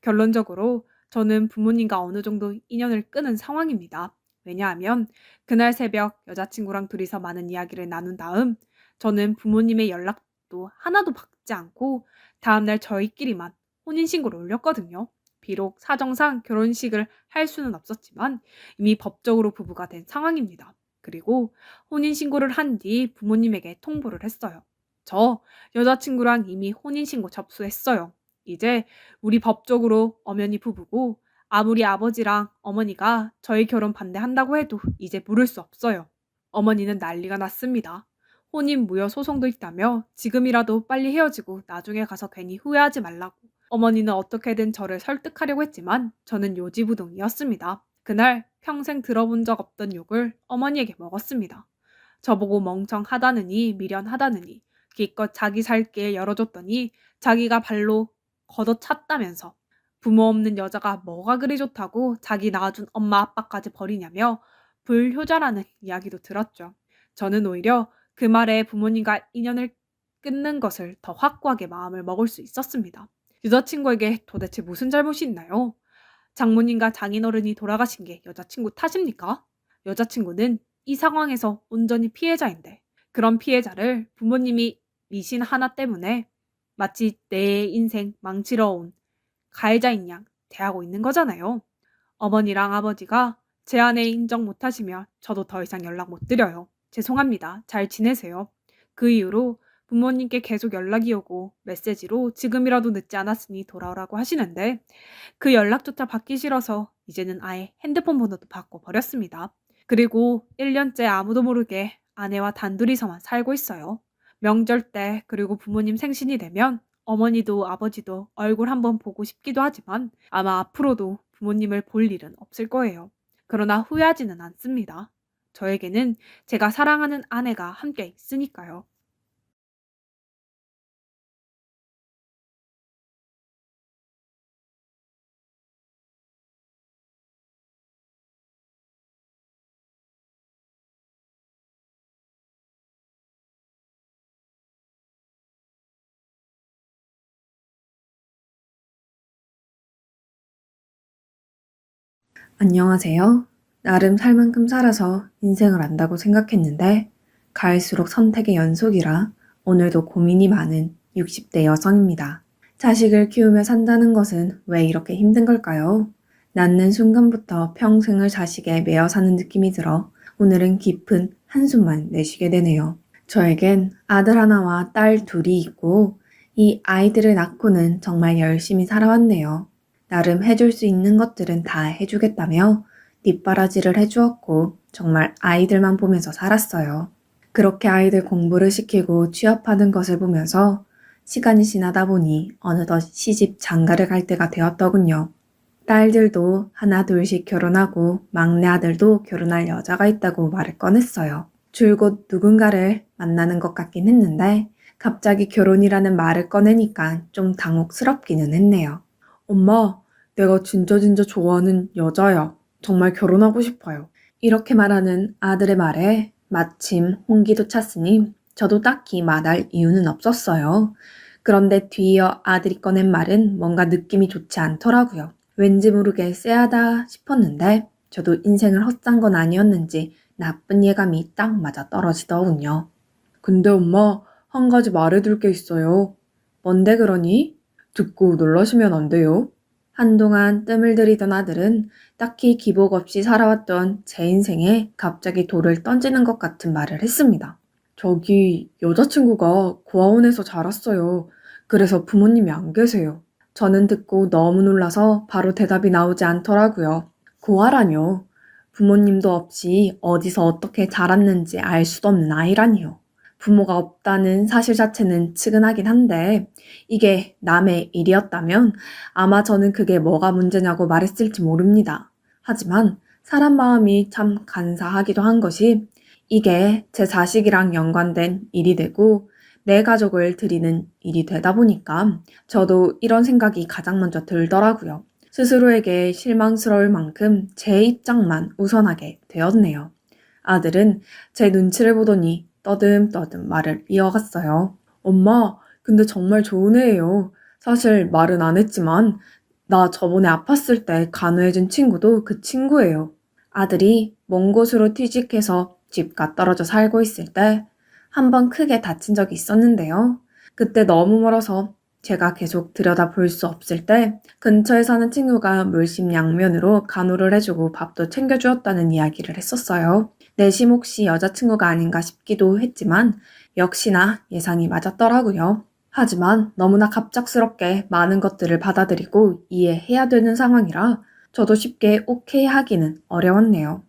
결론적으로 저는 부모님과 어느 정도 인연을 끊은 상황입니다. 왜냐하면 그날 새벽 여자친구랑 둘이서 많은 이야기를 나눈 다음 저는 부모님의 연락도 하나도 받지 않고 다음날 저희끼리만 혼인신고를 올렸거든요. 비록 사정상 결혼식을 할 수는 없었지만 이미 법적으로 부부가 된 상황입니다. 그리고 혼인신고를 한 뒤 부모님에게 통보를 했어요. 저 여자친구랑 이미 혼인신고 접수했어요. 이제 우리 법적으로 엄연히 부부고 아무리 아버지랑 어머니가 저희 결혼 반대한다고 해도 이제 물을 수 없어요. 어머니는 난리가 났습니다. 혼인 무효 소송도 있다며 지금이라도 빨리 헤어지고 나중에 가서 괜히 후회하지 말라고. 어머니는 어떻게든 저를 설득하려고 했지만 저는 요지부동이었습니다. 그날 평생 들어본 적 없던 욕을 어머니에게 먹었습니다. 저보고 멍청하다느니 미련하다느니 기껏 자기 살 길 열어줬더니 자기가 발로 걷어찼다면서 부모 없는 여자가 뭐가 그리 좋다고 자기 낳아준 엄마 아빠까지 버리냐며 불효자라는 이야기도 들었죠. 저는 오히려 그 말에 부모님과 인연을 끊는 것을 더 확고하게 마음을 먹을 수 있었습니다. 여자친구에게 도대체 무슨 잘못이 있나요? 장모님과 장인어른이 돌아가신 게 여자친구 탓입니까? 여자친구는 이 상황에서 온전히 피해자인데 그런 피해자를 부모님이 미신 하나 때문에 마치 내 인생 망치러 온 가해자인 양 대하고 있는 거잖아요. 어머니랑 아버지가 제 아내 인정 못하시면 저도 더 이상 연락 못 드려요. 죄송합니다. 잘 지내세요. 그 이후로 부모님께 계속 연락이 오고 메시지로 지금이라도 늦지 않았으니 돌아오라고 하시는데 그 연락조차 받기 싫어서 이제는 아예 핸드폰 번호도 바꿔버렸습니다. 그리고 1년째 아무도 모르게 아내와 단둘이서만 살고 있어요. 명절 때 그리고 부모님 생신이 되면 어머니도 아버지도 얼굴 한번 보고 싶기도 하지만 아마 앞으로도 부모님을 볼 일은 없을 거예요. 그러나 후회하지는 않습니다. 저에게는 제가 사랑하는 아내가 함께 있으니까요. 안녕하세요. 나름 살 만큼 살아서 인생을 안다고 생각했는데 갈수록 선택의 연속이라 오늘도 고민이 많은 60대 여성입니다. 자식을 키우며 산다는 것은 왜 이렇게 힘든 걸까요? 낳는 순간부터 평생을 자식에 매여 사는 느낌이 들어 오늘은 깊은 한숨만 내쉬게 되네요. 저에겐 아들 하나와 딸 둘이 있고 이 아이들을 낳고는 정말 열심히 살아왔네요. 나름 해줄 수 있는 것들은 다 해주겠다며 뒷바라지를 해주었고 정말 아이들만 보면서 살았어요. 그렇게 아이들 공부를 시키고 취업하는 것을 보면서 시간이 지나다 보니 어느덧 시집 장가를 갈 때가 되었더군요. 딸들도 하나 둘씩 결혼하고 막내 아들도 결혼할 여자가 있다고 말을 꺼냈어요. 줄곧 누군가를 만나는 것 같긴 했는데 갑자기 결혼이라는 말을 꺼내니까 좀 당혹스럽기는 했네요. 엄마, 내가 진짜 좋아하는 여자야. 정말 결혼하고 싶어요. 이렇게 말하는 아들의 말에 마침 홍기도 찼으니 저도 딱히 말할 이유는 없었어요. 그런데 뒤이어 아들이 꺼낸 말은 뭔가 느낌이 좋지 않더라고요. 왠지 모르게 쎄하다 싶었는데 저도 인생을 헛산 건 아니었는지 나쁜 예감이 딱 맞아 떨어지더군요. 근데 엄마, 한 가지 말해둘 게 있어요. 뭔데 그러니? 듣고 놀라시면 안 돼요. 한동안 뜸을 들이던 아들은 딱히 기복 없이 살아왔던 제 인생에 갑자기 돌을 던지는 것 같은 말을 했습니다. 저기 여자친구가 고아원에서 자랐어요. 그래서 부모님이 안 계세요. 저는 듣고 너무 놀라서 바로 대답이 나오지 않더라고요. 고아라뇨. 부모님도 없이 어디서 어떻게 자랐는지 알 수도 없는 아이라니요. 부모가 없다는 사실 자체는 측은하긴 한데 이게 남의 일이었다면 아마 저는 그게 뭐가 문제냐고 말했을지 모릅니다. 하지만 사람 마음이 참 간사하기도 한 것이 이게 제 자식이랑 연관된 일이 되고 내 가족을 드리는 일이 되다 보니까 저도 이런 생각이 가장 먼저 들더라고요. 스스로에게 실망스러울 만큼 제 입장만 우선하게 되었네요. 아들은 제 눈치를 보더니 떠듬떠듬 말을 이어갔어요. 엄마, 근데 정말 좋은 애예요. 사실 말은 안 했지만 나 저번에 아팠을 때 간호해준 친구도 그 친구예요. 아들이 먼 곳으로 퇴직해서 집과 떨어져 살고 있을 때 한 번 크게 다친 적이 있었는데요. 그때 너무 멀어서 제가 계속 들여다볼 수 없을 때 근처에 사는 친구가 물심양면으로 간호를 해주고 밥도 챙겨주었다는 이야기를 했었어요. 내심 혹시 여자친구가 아닌가 싶기도 했지만 역시나 예상이 맞았더라고요. 하지만 너무나 갑작스럽게 많은 것들을 받아들이고 이해해야 되는 상황이라 저도 쉽게 오케이 하기는 어려웠네요.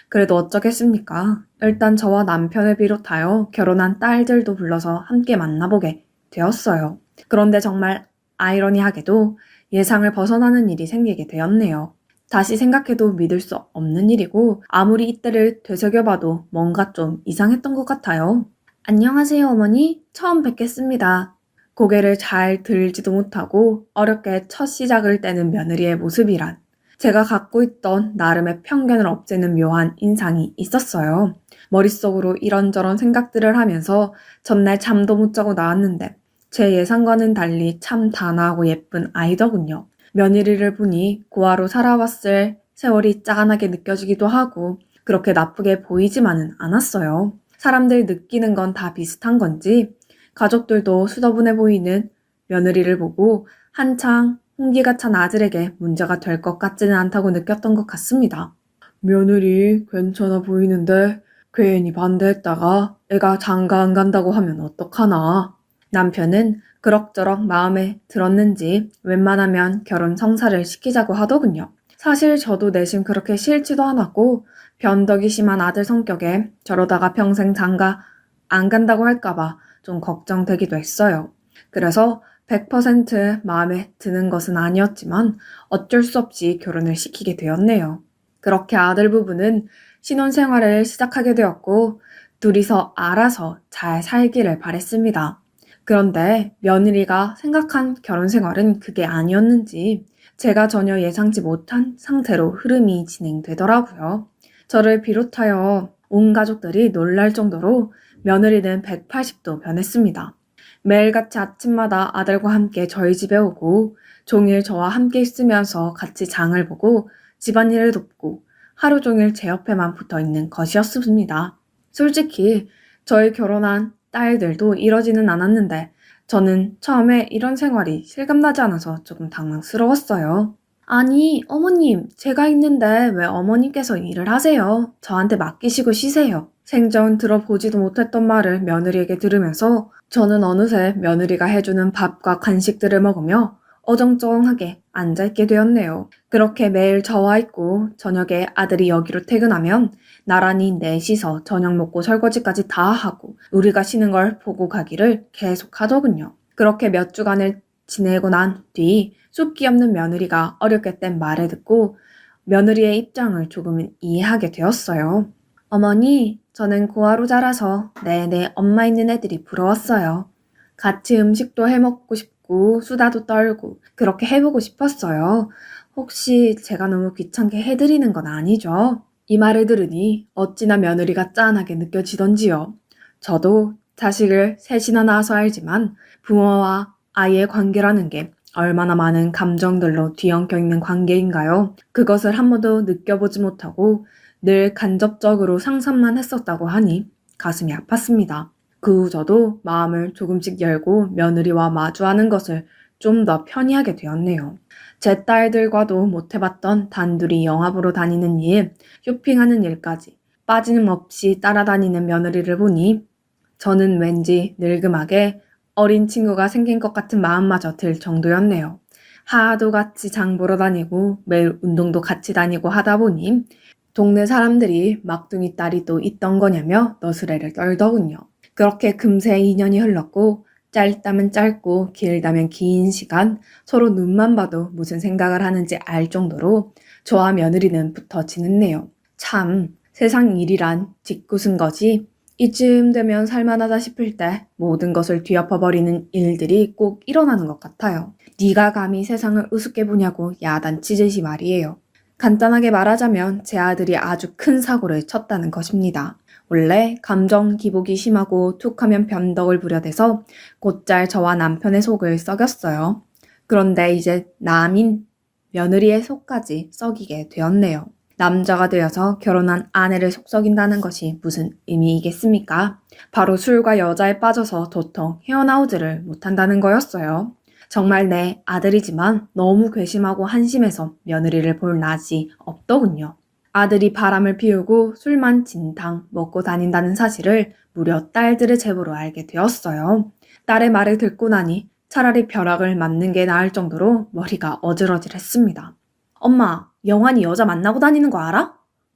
그래도 어쩌겠습니까? 일단 저와 남편을 비롯하여 결혼한 딸들도 불러서 함께 만나보게 되었어요. 그런데 정말 아이러니하게도 예상을 벗어나는 일이 생기게 되었네요. 다시 생각해도 믿을 수 없는 일이고 아무리 이때를 되새겨봐도 뭔가 좀 이상했던 것 같아요. 안녕하세요, 어머니. 처음 뵙겠습니다. 고개를 잘 들지도 못하고 어렵게 첫 시작을 떼는 며느리의 모습이란 제가 갖고 있던 나름의 편견을 없애는 묘한 인상이 있었어요. 머릿속으로 이런저런 생각들을 하면서 전날 잠도 못 자고 나왔는데 제 예상과는 달리 참 단아하고 예쁜 아이더군요. 며느리를 보니 고아로 살아왔을 세월이 짠하게 느껴지기도 하고 그렇게 나쁘게 보이지만은 않았어요. 사람들 느끼는 건 다 비슷한 건지 가족들도 수더분해 보이는 며느리를 보고 한창 홍기가 찬 아들에게 문제가 될 것 같지는 않다고 느꼈던 것 같습니다. 며느리 괜찮아 보이는데 괜히 반대했다가 애가 장가 안 간다고 하면 어떡하나. 남편은 그럭저럭 마음에 들었는지 웬만하면 결혼 성사를 시키자고 하더군요. 사실 저도 내심 그렇게 싫지도 않았고 변덕이 심한 아들 성격에 저러다가 평생 장가 안 간다고 할까봐 좀 걱정되기도 했어요. 그래서 100% 마음에 드는 것은 아니었지만 어쩔 수 없이 결혼을 시키게 되었네요. 그렇게 아들 부부는 신혼생활을 시작하게 되었고 둘이서 알아서 잘 살기를 바랬습니다. 그런데 며느리가 생각한 결혼 생활은 그게 아니었는지 제가 전혀 예상치 못한 상태로 흐름이 진행되더라고요. 저를 비롯하여 온 가족들이 놀랄 정도로 며느리는 180도 변했습니다. 매일같이 아침마다 아들과 함께 저희 집에 오고 종일 저와 함께 있으면서 같이 장을 보고 집안일을 돕고 하루 종일 제 옆에만 붙어 있는 것이었습니다. 솔직히 저희 결혼한 딸들도 이러지는 않았는데 저는 처음에 이런 생활이 실감나지 않아서 조금 당황스러웠어요. 아니, 어머님, 제가 있는데 왜 어머님께서 일을 하세요? 저한테 맡기시고 쉬세요. 생전 들어보지도 못했던 말을 며느리에게 들으면서 저는 어느새 며느리가 해주는 밥과 간식들을 먹으며 어정쩡하게 앉아있게 되었네요. 그렇게 매일 저와 있고 저녁에 아들이 여기로 퇴근하면 나란히 넷이서 저녁 먹고 설거지까지 다 하고 우리가 쉬는 걸 보고 가기를 계속 하더군요. 그렇게 몇 주간을 지내고 난 뒤 숫기 없는 며느리가 어렵게 뗀 말을 듣고 며느리의 입장을 조금은 이해하게 되었어요. 어머니, 저는 고아로 자라서 내내 엄마 있는 애들이 부러웠어요. 같이 음식도 해먹고 싶고 수다도 떨고 그렇게 해보고 싶었어요. 혹시 제가 너무 귀찮게 해드리는 건 아니죠? 이 말을 들으니 어찌나 며느리가 짠하게 느껴지던지요. 저도 자식을 셋이나 낳아서 알지만 부모와 아이의 관계라는 게 얼마나 많은 감정들로 뒤엉켜 있는 관계인가요? 그것을 한 번도 느껴보지 못하고 늘 간접적으로 상상만 했었다고 하니 가슴이 아팠습니다. 그 후 저도 마음을 조금씩 열고 며느리와 마주하는 것을 좀 더 편히하게 되었네요. 제 딸들과도 못해봤던 단둘이 영화 보러 다니는 일, 쇼핑하는 일까지 빠짐없이 따라다니는 며느리를 보니 저는 왠지 늙음하게 어린 친구가 생긴 것 같은 마음마저 들 정도였네요. 하도 같이 장 보러 다니고 매일 운동도 같이 다니고 하다 보니 동네 사람들이 막둥이 딸이 또 있던 거냐며 너스레를 떨더군요. 그렇게 금세 2년이 흘렀고 짧다면 짧고 길다면 긴 시간 서로 눈만 봐도 무슨 생각을 하는지 알 정도로 저와 며느리는 붙어 지냈네요. 참 세상 일이란 짓궂은 거지 이쯤 되면 살만하다 싶을 때 모든 것을 뒤엎어버리는 일들이 꼭 일어나는 것 같아요. 네가 감히 세상을 우습게 보냐고 야단치듯이 말이에요. 간단하게 말하자면 제 아들이 아주 큰 사고를 쳤다는 것입니다. 원래 감정 기복이 심하고 툭하면 변덕을 부려대서 곧잘 저와 남편의 속을 썩였어요. 그런데 이제 남인 며느리의 속까지 썩이게 되었네요. 남자가 되어서 결혼한 아내를 속썩인다는 것이 무슨 의미이겠습니까? 바로 술과 여자에 빠져서 도통 헤어나오지를 못한다는 거였어요. 정말 내 아들이지만 너무 괘씸하고 한심해서 며느리를 볼 낯이 없더군요. 아들이 바람을 피우고 술만 진탕 먹고 다닌다는 사실을 무려 딸들의 제보로 알게 되었어요. 딸의 말을 듣고 나니 차라리 벼락을 맞는 게 나을 정도로 머리가 어질어질했습니다. 엄마, 영환이 여자 만나고 다니는 거 알아?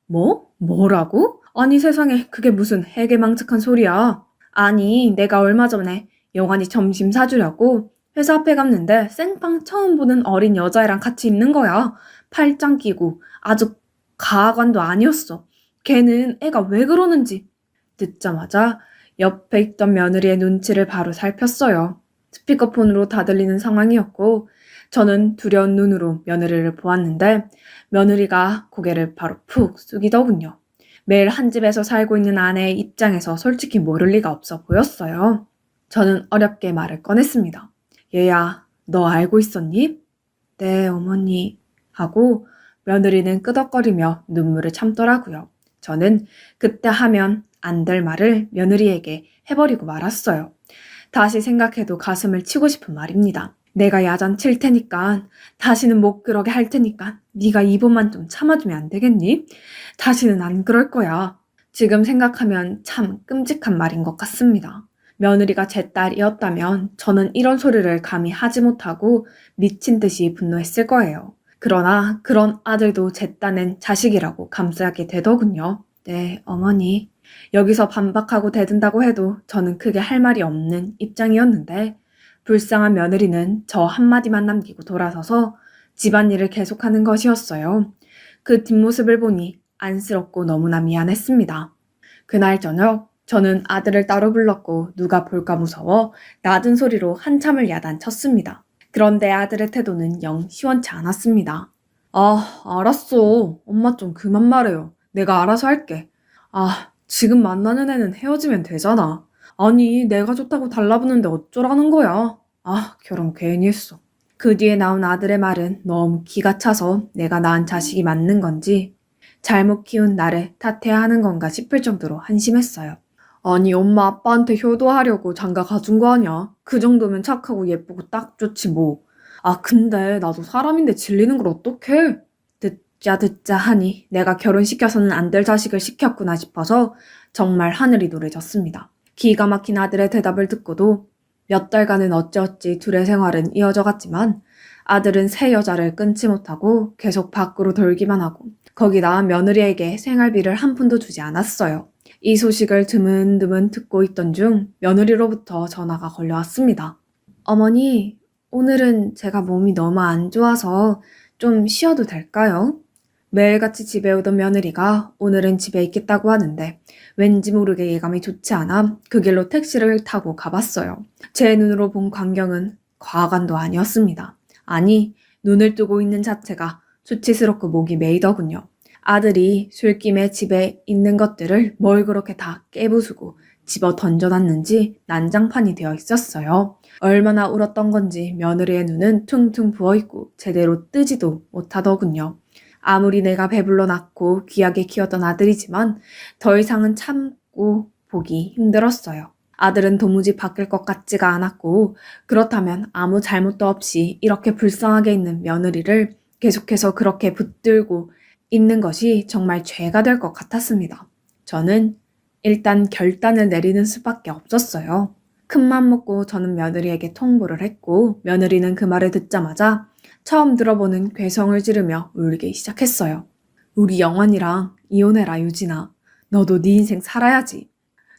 뭐? 뭐라고? 아니 세상에 그게 무슨 해괴망측한 소리야. 아니 내가 얼마 전에 영환이 점심 사주려고 회사 앞에 갔는데 생판 처음 보는 어린 여자애랑 같이 있는 거야. 팔짱 끼고 아주 가관도 아니었어. 걔는 애가 왜 그러는지. 듣자마자 옆에 있던 며느리의 눈치를 바로 살폈어요. 스피커폰으로 다 들리는 상황이었고 저는 두려운 눈으로 며느리를 보았는데 며느리가 고개를 바로 푹 숙이더군요. 매일 한 집에서 살고 있는 아내의 입장에서 솔직히 모를 리가 없어 보였어요. 저는 어렵게 말을 꺼냈습니다. 얘야, 너 알고 있었니? 네, 어머니. 하고 며느리는 끄덕거리며 눈물을 참더라고요. 저는 그때 하면 안 될 말을 며느리에게 해버리고 말았어요. 다시 생각해도 가슴을 치고 싶은 말입니다. 내가 야단 칠 테니까 다시는 못 그러게 할 테니까 네가 이번만 좀 참아주면 안 되겠니? 다시는 안 그럴 거야. 지금 생각하면 참 끔찍한 말인 것 같습니다. 며느리가 제 딸이었다면 저는 이런 소리를 감히 하지 못하고 미친 듯이 분노했을 거예요. 그러나 그런 아들도 제 딴엔 자식이라고 감싸게 되더군요. 네, 어머니. 여기서 반박하고 대든다고 해도 저는 크게 할 말이 없는 입장이었는데 불쌍한 며느리는 저 한마디만 남기고 돌아서서 집안일을 계속하는 것이었어요. 그 뒷모습을 보니 안쓰럽고 너무나 미안했습니다. 그날 저녁 저는 아들을 따로 불렀고 누가 볼까 무서워 낮은 소리로 한참을 야단쳤습니다. 그런데 아들의 태도는 영 시원치 않았습니다. 아, 알았어. 엄마 좀 그만 말해요. 내가 알아서 할게. 아, 지금 만나는 애는 헤어지면 되잖아. 아니, 내가 좋다고 달라붙는데 어쩌라는 거야. 아, 결혼 괜히 했어. 그 뒤에 나온 아들의 말은 너무 기가 차서 내가 낳은 자식이 맞는 건지 잘못 키운 나를 탓해야 하는 건가 싶을 정도로 한심했어요. 아니, 엄마 아빠한테 효도하려고 장가 가준 거 아니야? 그 정도면 착하고 예쁘고 딱 좋지 뭐. 아, 근데 나도 사람인데 질리는 걸 어떡해? 듣자 하니 내가 결혼시켜서는 안 될 자식을 시켰구나 싶어서 정말 하늘이 노래졌습니다. 기가 막힌 아들의 대답을 듣고도 몇 달간은 어찌어찌 둘의 생활은 이어져 갔지만 아들은 새 여자를 끊지 못하고 계속 밖으로 돌기만 하고 거기다 며느리에게 생활비를 한 푼도 주지 않았어요. 이 소식을 드문드문 듣고 있던 중 며느리로부터 전화가 걸려왔습니다. 어머니, 오늘은 제가 몸이 너무 안 좋아서 좀 쉬어도 될까요? 매일같이 집에 오던 며느리가 오늘은 집에 있겠다고 하는데 왠지 모르게 예감이 좋지 않아 그 길로 택시를 타고 가봤어요. 제 눈으로 본 광경은 과관도 아니었습니다. 아니, 눈을 뜨고 있는 자체가 수치스럽고 목이 메이더군요. 아들이 술김에 집에 있는 것들을 뭘 그렇게 다 깨부수고 집어 던져놨는지 난장판이 되어 있었어요. 얼마나 울었던 건지 며느리의 눈은 퉁퉁 부어있고 제대로 뜨지도 못하더군요. 아무리 내가 배불러 낳고 귀하게 키웠던 아들이지만 더 이상은 참고 보기 힘들었어요. 아들은 도무지 바뀔 것 같지가 않았고 그렇다면 아무 잘못도 없이 이렇게 불쌍하게 있는 며느리를 계속해서 그렇게 붙들고 있는 것이 정말 죄가 될 것 같았습니다. 저는 일단 결단을 내리는 수밖에 없었어요. 큰맘 먹고 저는 며느리에게 통보를 했고 며느리는 그 말을 듣자마자 처음 들어보는 괴성을 지르며 울기 시작했어요. 우리 영환이랑 이혼해라 유진아. 너도 네 인생 살아야지.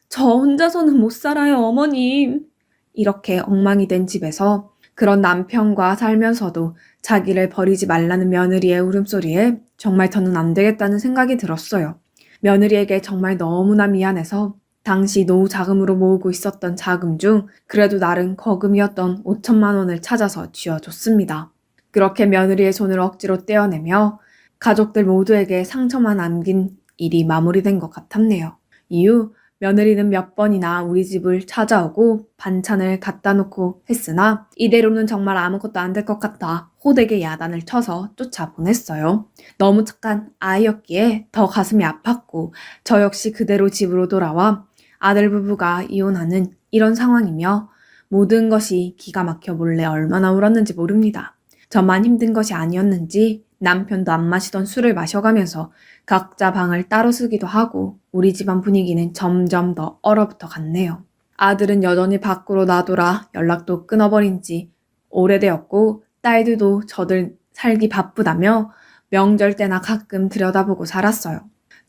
저 혼자서는 못 살아요 어머님. 이렇게 엉망이 된 집에서 그런 남편과 살면서도 자기를 버리지 말라는 며느리의 울음소리에 정말 저는 안 되겠다는 생각이 들었어요. 며느리에게 정말 너무나 미안해서 당시 노후 자금으로 모으고 있었던 자금 중 그래도 나름 거금이었던 5천만 원을 찾아서 쥐어줬습니다. 그렇게 며느리의 손을 억지로 떼어내며 가족들 모두에게 상처만 남긴 일이 마무리된 것 같았네요. 이후 며느리는 몇 번이나 우리 집을 찾아오고 반찬을 갖다 놓고 했으나 이대로는 정말 아무것도 안 될 것 같아 호되게 야단을 쳐서 쫓아보냈어요. 너무 착한 아이였기에 더 가슴이 아팠고 저 역시 그대로 집으로 돌아와 아들 부부가 이혼하는 이런 상황이며 모든 것이 기가 막혀 몰래 얼마나 울었는지 모릅니다. 저만 힘든 것이 아니었는지 남편도 안 마시던 술을 마셔가면서 각자 방을 따로 쓰기도 하고 우리 집안 분위기는 점점 더 얼어붙어 갔네요. 아들은 여전히 밖으로 나돌아 연락도 끊어버린 지 오래되었고 딸들도 저들 살기 바쁘다며 명절 때나 가끔 들여다보고 살았어요.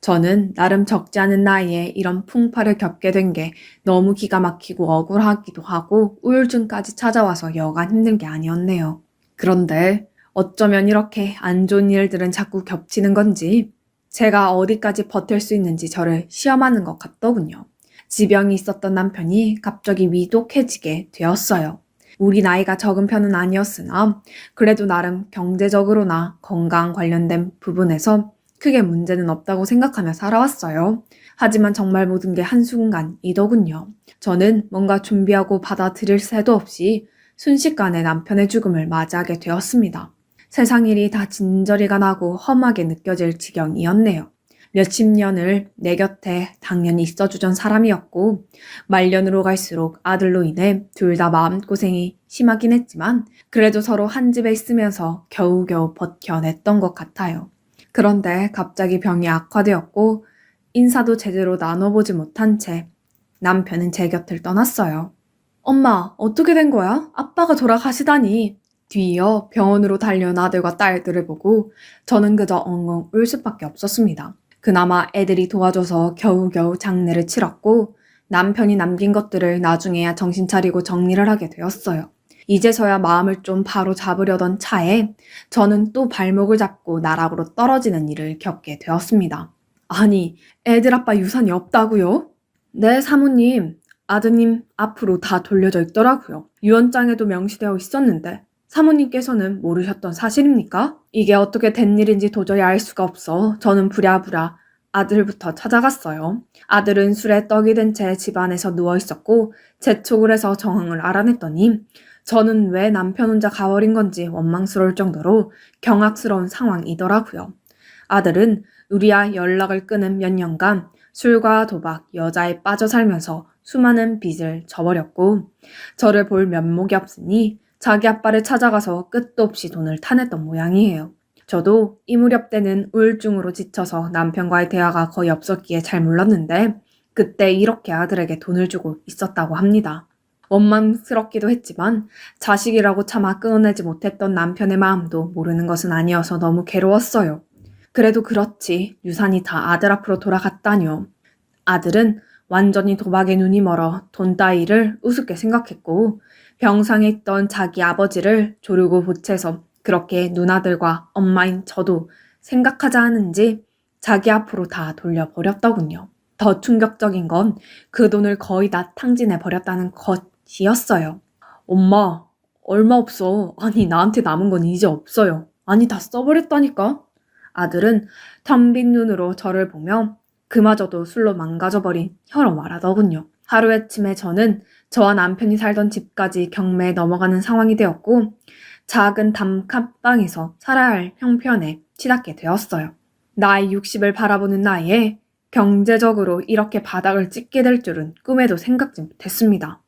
저는 나름 적지 않은 나이에 이런 풍파를 겪게 된 게 너무 기가 막히고 억울하기도 하고 우울증까지 찾아와서 여간 힘든 게 아니었네요. 그런데 어쩌면 이렇게 안 좋은 일들은 자꾸 겹치는 건지 제가 어디까지 버틸 수 있는지 저를 시험하는 것 같더군요. 지병이 있었던 남편이 갑자기 위독해지게 되었어요. 우리 나이가 적은 편은 아니었으나 그래도 나름 경제적으로나 건강 관련된 부분에서 크게 문제는 없다고 생각하며 살아왔어요. 하지만 정말 모든 게 한순간이더군요. 저는 뭔가 준비하고 받아들일 새도 없이 순식간에 남편의 죽음을 맞이하게 되었습니다. 세상 일이 다 진저리가 나고 험하게 느껴질 지경이었네요. 몇십 년을 내 곁에 당연히 있어주던 사람이었고 말년으로 갈수록 아들로 인해 둘 다 마음고생이 심하긴 했지만 그래도 서로 한 집에 있으면서 겨우겨우 버텨냈던 것 같아요. 그런데 갑자기 병이 악화되었고 인사도 제대로 나눠보지 못한 채 남편은 제 곁을 떠났어요. 엄마, 어떻게 된 거야? 아빠가 돌아가시다니. 뒤이어 병원으로 달려온 아들과 딸들을 보고 저는 그저 엉엉 울 수밖에 없었습니다. 그나마 애들이 도와줘서 겨우겨우 장례를 치렀고 남편이 남긴 것들을 나중에야 정신 차리고 정리를 하게 되었어요. 이제서야 마음을 좀 바로 잡으려던 차에 저는 또 발목을 잡고 나락으로 떨어지는 일을 겪게 되었습니다. 아니, 애들 아빠 유산이 없다고요? 네, 사모님. 아드님 앞으로 다 돌려져 있더라고요. 유언장에도 명시되어 있었는데 사모님께서는 모르셨던 사실입니까? 이게 어떻게 된 일인지 도저히 알 수가 없어 저는 부랴부랴 아들부터 찾아갔어요. 아들은 술에 떡이 된 채 집안에서 누워있었고 재촉을 해서 정황을 알아냈더니 저는 왜 남편 혼자 가버린 건지 원망스러울 정도로 경악스러운 상황이더라고요. 아들은 우리와 연락을 끊은 몇 년간 술과 도박, 여자에 빠져 살면서 수많은 빚을 져버렸고 저를 볼 면목이 없으니 자기 아빠를 찾아가서 끝도 없이 돈을 타냈던 모양이에요. 저도 이 무렵 때는 우울증으로 지쳐서 남편과의 대화가 거의 없었기에 잘 몰랐는데 그때 이렇게 아들에게 돈을 주고 있었다고 합니다. 원망스럽기도 했지만 자식이라고 차마 끊어내지 못했던 남편의 마음도 모르는 것은 아니어서 너무 괴로웠어요. 그래도 그렇지 유산이 다 아들 앞으로 돌아갔다뇨. 아들은 완전히 도박에 눈이 멀어 돈 따위를 우습게 생각했고 병상에 있던 자기 아버지를 조르고 보채서 그렇게 누나들과 엄마인 저도 생각하지 않은지 자기 앞으로 다 돌려버렸더군요. 더 충격적인 건 그 돈을 거의 다 탕진해 버렸다는 것이었어요. 엄마, 얼마 없어. 아니, 나한테 남은 건 이제 없어요. 아니, 다 써버렸다니까? 아들은 텅 빈 눈으로 저를 보며 그마저도 술로 망가져버린 혀로 말하더군요. 하루아침에 저는 저와 남편이 살던 집까지 경매에 넘어가는 상황이 되었고 작은 단칸방에서 살아야 할 형편에 치닫게 되었어요. 나이 60을 바라보는 나이에 경제적으로 이렇게 바닥을 찍게 될 줄은 꿈에도 생각지 못했습니다.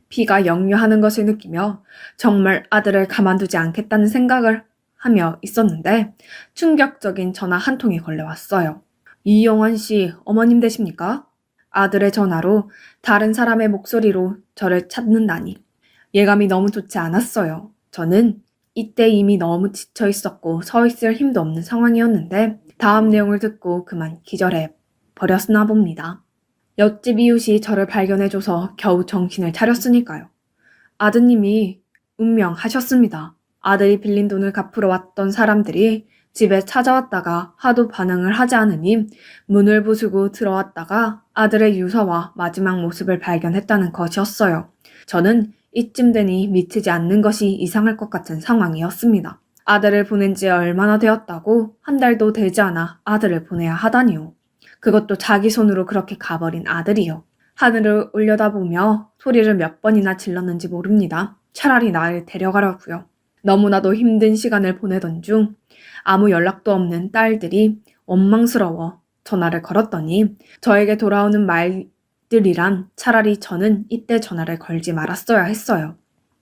피가 역류하는 것을 느끼며 정말 아들을 가만두지 않겠다는 생각을 하며 있었는데 충격적인 전화 한 통이 걸려왔어요. 이영환 씨, 어머님 되십니까? 아들의 전화로 다른 사람의 목소리로 저를 찾는다니. 예감이 너무 좋지 않았어요. 저는 이때 이미 너무 지쳐 있었고 서 있을 힘도 없는 상황이었는데 다음 내용을 듣고 그만 기절해 버렸나 봅니다. 옆집 이웃이 저를 발견해줘서 겨우 정신을 차렸으니까요. 아드님이 운명하셨습니다. 아들이 빌린 돈을 갚으러 왔던 사람들이 집에 찾아왔다가 하도 반응을 하지 않으니 문을 부수고 들어왔다가 아들의 유서와 마지막 모습을 발견했다는 것이었어요. 저는 이쯤 되니 미치지 않는 것이 이상할 것 같은 상황이었습니다. 아들을 보낸 지 얼마나 되었다고 한 달도 되지 않아 아들을 보내야 하다니요. 그것도 자기 손으로 그렇게 가버린 아들이요. 하늘을 올려다보며 소리를 몇 번이나 질렀는지 모릅니다. 차라리 나를 데려가라고요. 너무나도 힘든 시간을 보내던 중 아무 연락도 없는 딸들이 원망스러워 전화를 걸었더니 저에게 돌아오는 말들이란 차라리 저는 이때 전화를 걸지 말았어야 했어요.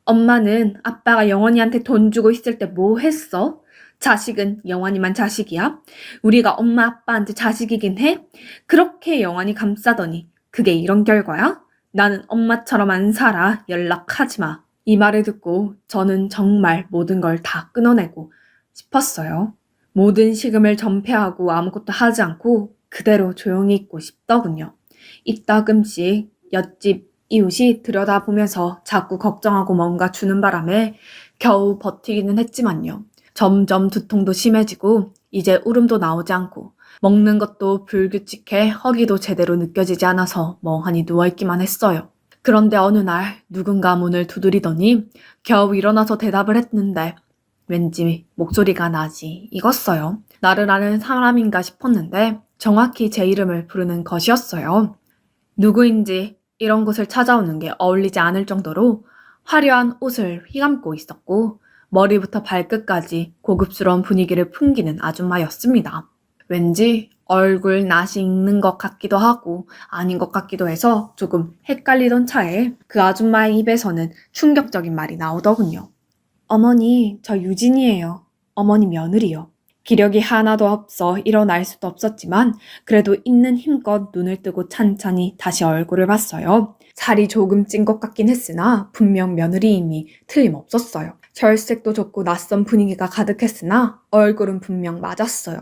엄마는 아빠가 영원이한테 돈 주고 있을 때 뭐 했어? 자식은 영원이만 자식이야? 우리가 엄마 아빠한테 자식이긴 해? 그렇게 영원히 감싸더니 그게 이런 결과야? 나는 엄마처럼 안 살아. 연락하지 마. 이 말을 듣고 저는 정말 모든 걸 다 끊어내고 싶었어요. 모든 식음을 전폐하고 아무것도 하지 않고 그대로 조용히 있고 싶더군요. 이따금씩 옆집 이웃이 들여다보면서 자꾸 걱정하고 뭔가 주는 바람에 겨우 버티기는 했지만요. 점점 두통도 심해지고 이제 울음도 나오지 않고 먹는 것도 불규칙해 허기도 제대로 느껴지지 않아서 멍하니 누워있기만 했어요. 그런데 어느 날 누군가 문을 두드리더니 겨우 일어나서 대답을 했는데 왠지 목소리가 나지 익었어요. 나를 아는 사람인가 싶었는데 정확히 제 이름을 부르는 것이었어요. 누구인지 이런 곳을 찾아오는 게 어울리지 않을 정도로 화려한 옷을 휘감고 있었고 머리부터 발끝까지 고급스러운 분위기를 풍기는 아줌마였습니다. 왠지 얼굴 낯이 익는 것 같기도 하고 아닌 것 같기도 해서 조금 헷갈리던 차에 그 아줌마의 입에서는 충격적인 말이 나오더군요. 어머니, 저 유진이에요. 어머니 며느리요. 기력이 하나도 없어 일어날 수도 없었지만 그래도 있는 힘껏 눈을 뜨고 찬찬히 다시 얼굴을 봤어요. 살이 조금 찐 것 같긴 했으나 분명 며느리임이 틀림없었어요. 혈색도 좋고 낯선 분위기가 가득했으나 얼굴은 분명 맞았어요.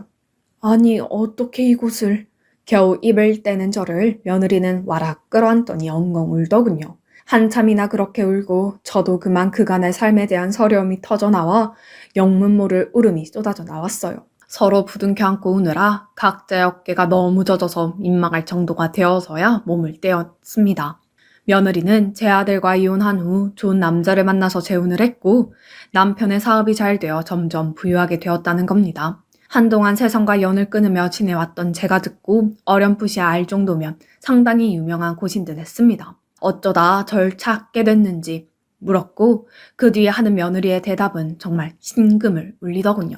아니, 어떻게 이곳을... 겨우 입을 떼는 저를 며느리는 와락 끌어안더니 엉엉 울더군요. 한참이나 그렇게 울고 저도 그만 그간의 삶에 대한 서러움이 터져나와 영문 모를 울음이 쏟아져 나왔어요. 서로 부둥켜 안고 우느라 각자의 어깨가 너무 젖어서 민망할 정도가 되어서야 몸을 떼었습니다. 며느리는 제 아들과 이혼한 후 좋은 남자를 만나서 재혼을 했고 남편의 사업이 잘 되어 점점 부유하게 되었다는 겁니다. 한동안 세상과 연을 끊으며 지내왔던 제가 듣고 어렴풋이 알 정도면 상당히 유명한 곳인 듯 했습니다. 어쩌다 절 찾게 됐는지 물었고 그 뒤에 하는 며느리의 대답은 정말 심금을 울리더군요.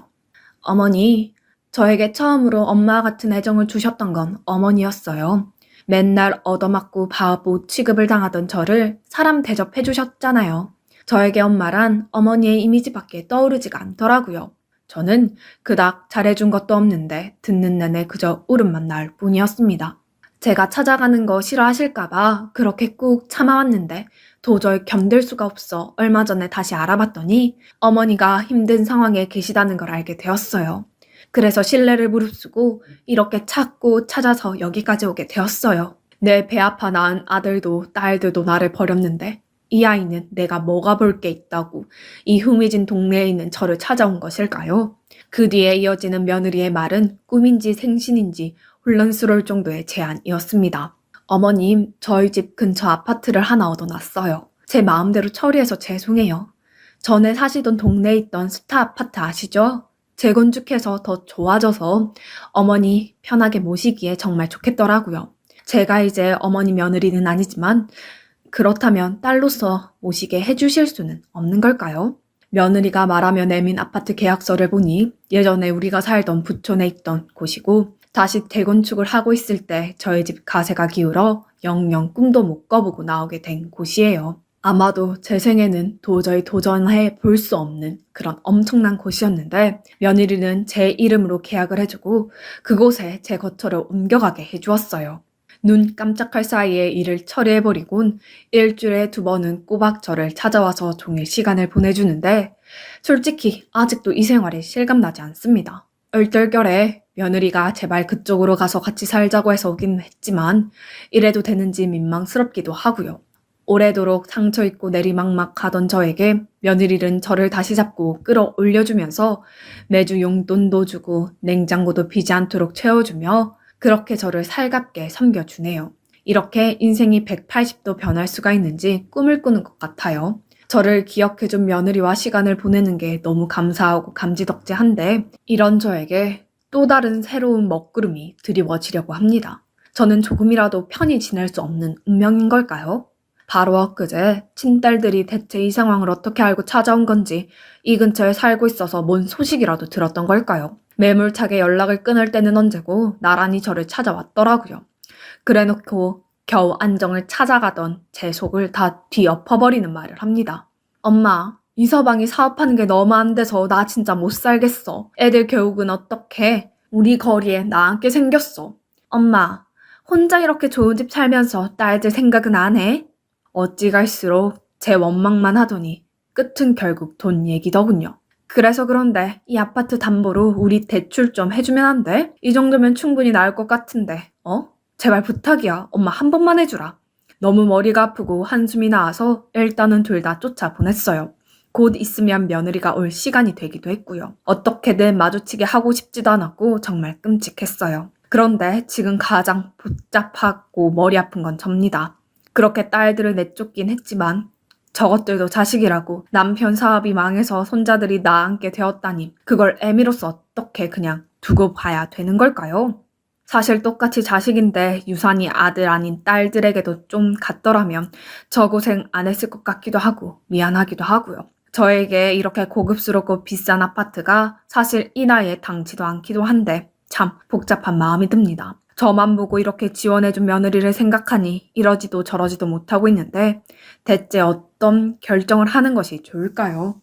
어머니, 저에게 처음으로 엄마 같은 애정을 주셨던 건 어머니였어요. 맨날 얻어맞고 바보 취급을 당하던 저를 사람 대접해 주셨잖아요. 저에게 엄마란 어머니의 이미지밖에 떠오르지가 않더라고요. 저는 그닥 잘해준 것도 없는데 듣는 내내 그저 울음만 나올 뿐이었습니다. 제가 찾아가는 거 싫어하실까봐 그렇게 꾹 참아왔는데 도저히 견딜 수가 없어 얼마 전에 다시 알아봤더니 어머니가 힘든 상황에 계시다는 걸 알게 되었어요. 그래서 신뢰를 무릅쓰고 이렇게 찾고 찾아서 여기까지 오게 되었어요. 내 배 아파 낳은 아들도 딸들도 나를 버렸는데 이 아이는 내가 뭐가 볼 게 있다고 이 흥미진 동네에 있는 저를 찾아온 것일까요? 그 뒤에 이어지는 며느리의 말은 꿈인지 생신인지 혼란스러울 정도의 제안이었습니다. 어머님, 저희 집 근처 아파트를 하나 얻어놨어요. 제 마음대로 처리해서 죄송해요. 전에 사시던 동네에 있던 스타 아파트 아시죠? 재건축해서 더 좋아져서 어머니 편하게 모시기에 정말 좋겠더라고요. 제가 이제 어머니 며느리는 아니지만 그렇다면 딸로서 모시게 해주실 수는 없는 걸까요? 며느리가 말하며 내민 아파트 계약서를 보니 예전에 우리가 살던 부촌에 있던 곳이고 다시 재건축을 하고 있을 때 저희 집 가세가 기울어 영영 꿈도 못 꿔보고 나오게 된 곳이에요. 아마도 제 생에는 도저히 도전해 볼 수 없는 그런 엄청난 곳이었는데 며느리는 제 이름으로 계약을 해주고 그곳에 제 거처를 옮겨가게 해주었어요. 눈 깜짝할 사이에 일을 처리해버리곤 일주일에 2번은 꼬박 저를 찾아와서 종일 시간을 보내주는데 솔직히 아직도 이 생활이 실감나지 않습니다. 얼떨결에 며느리가 제발 그쪽으로 가서 같이 살자고 해서 오긴 했지만 이래도 되는지 민망스럽기도 하고요. 오래도록 상처있고 내리막막하던 저에게 며느리는 저를 다시 잡고 끌어올려주면서 매주 용돈도 주고 냉장고도 비지 않도록 채워주며 그렇게 저를 살갑게 섬겨주네요. 이렇게 인생이 180도 변할 수가 있는지 꿈을 꾸는 것 같아요. 저를 기억해준 며느리와 시간을 보내는 게 너무 감사하고 감지덕지한데 이런 저에게 또 다른 새로운 먹구름이 드리워지려고 합니다. 저는 조금이라도 편히 지낼 수 없는 운명인 걸까요? 바로 엊그제 친딸들이 대체 이 상황을 어떻게 알고 찾아온 건지 이 근처에 살고 있어서 뭔 소식이라도 들었던 걸까요? 매몰차게 연락을 끊을 때는 언제고 나란히 저를 찾아왔더라고요. 그래놓고 겨우 안정을 찾아가던 제 속을 다 뒤엎어버리는 말을 합니다. 엄마, 이 서방이 사업하는 게 너무 안 돼서 나 진짜 못 살겠어. 애들 교육은 어떡해? 우리 거리에 나 앉게 생겼어. 엄마, 혼자 이렇게 좋은 집 살면서 딸들 생각은 안 해? 어찌 갈수록 제 원망만 하더니 끝은 결국 돈 얘기더군요. 그래서 그런데 이 아파트 담보로 우리 대출 좀 해주면 안 돼? 이 정도면 충분히 나을 것 같은데, 제발 부탁이야. 엄마 한 번만 해주라. 너무 머리가 아프고 한숨이 나와서 일단은 둘 다 쫓아보냈어요. 곧 있으면 며느리가 올 시간이 되기도 했고요. 어떻게든 마주치게 하고 싶지도 않았고 정말 끔찍했어요. 그런데 지금 가장 복잡하고 머리 아픈 건 접니다. 그렇게 딸들을 내쫓긴 했지만 저것들도 자식이라고 남편 사업이 망해서 손자들이 낳아앉게 되었다니 그걸 애미로서 어떻게 그냥 두고 봐야 되는 걸까요? 사실 똑같이 자식인데 유산이 아들 아닌 딸들에게도 좀 갔더라면 저 고생 안 했을 것 같기도 하고 미안하기도 하고요. 저에게 이렇게 고급스럽고 비싼 아파트가 사실 이 나이에 당치도 않기도 한데 참 복잡한 마음이 듭니다. 저만 보고 이렇게 지원해준 며느리를 생각하니 이러지도 저러지도 못하고 있는데 대체 어떤 결정을 하는 것이 좋을까요?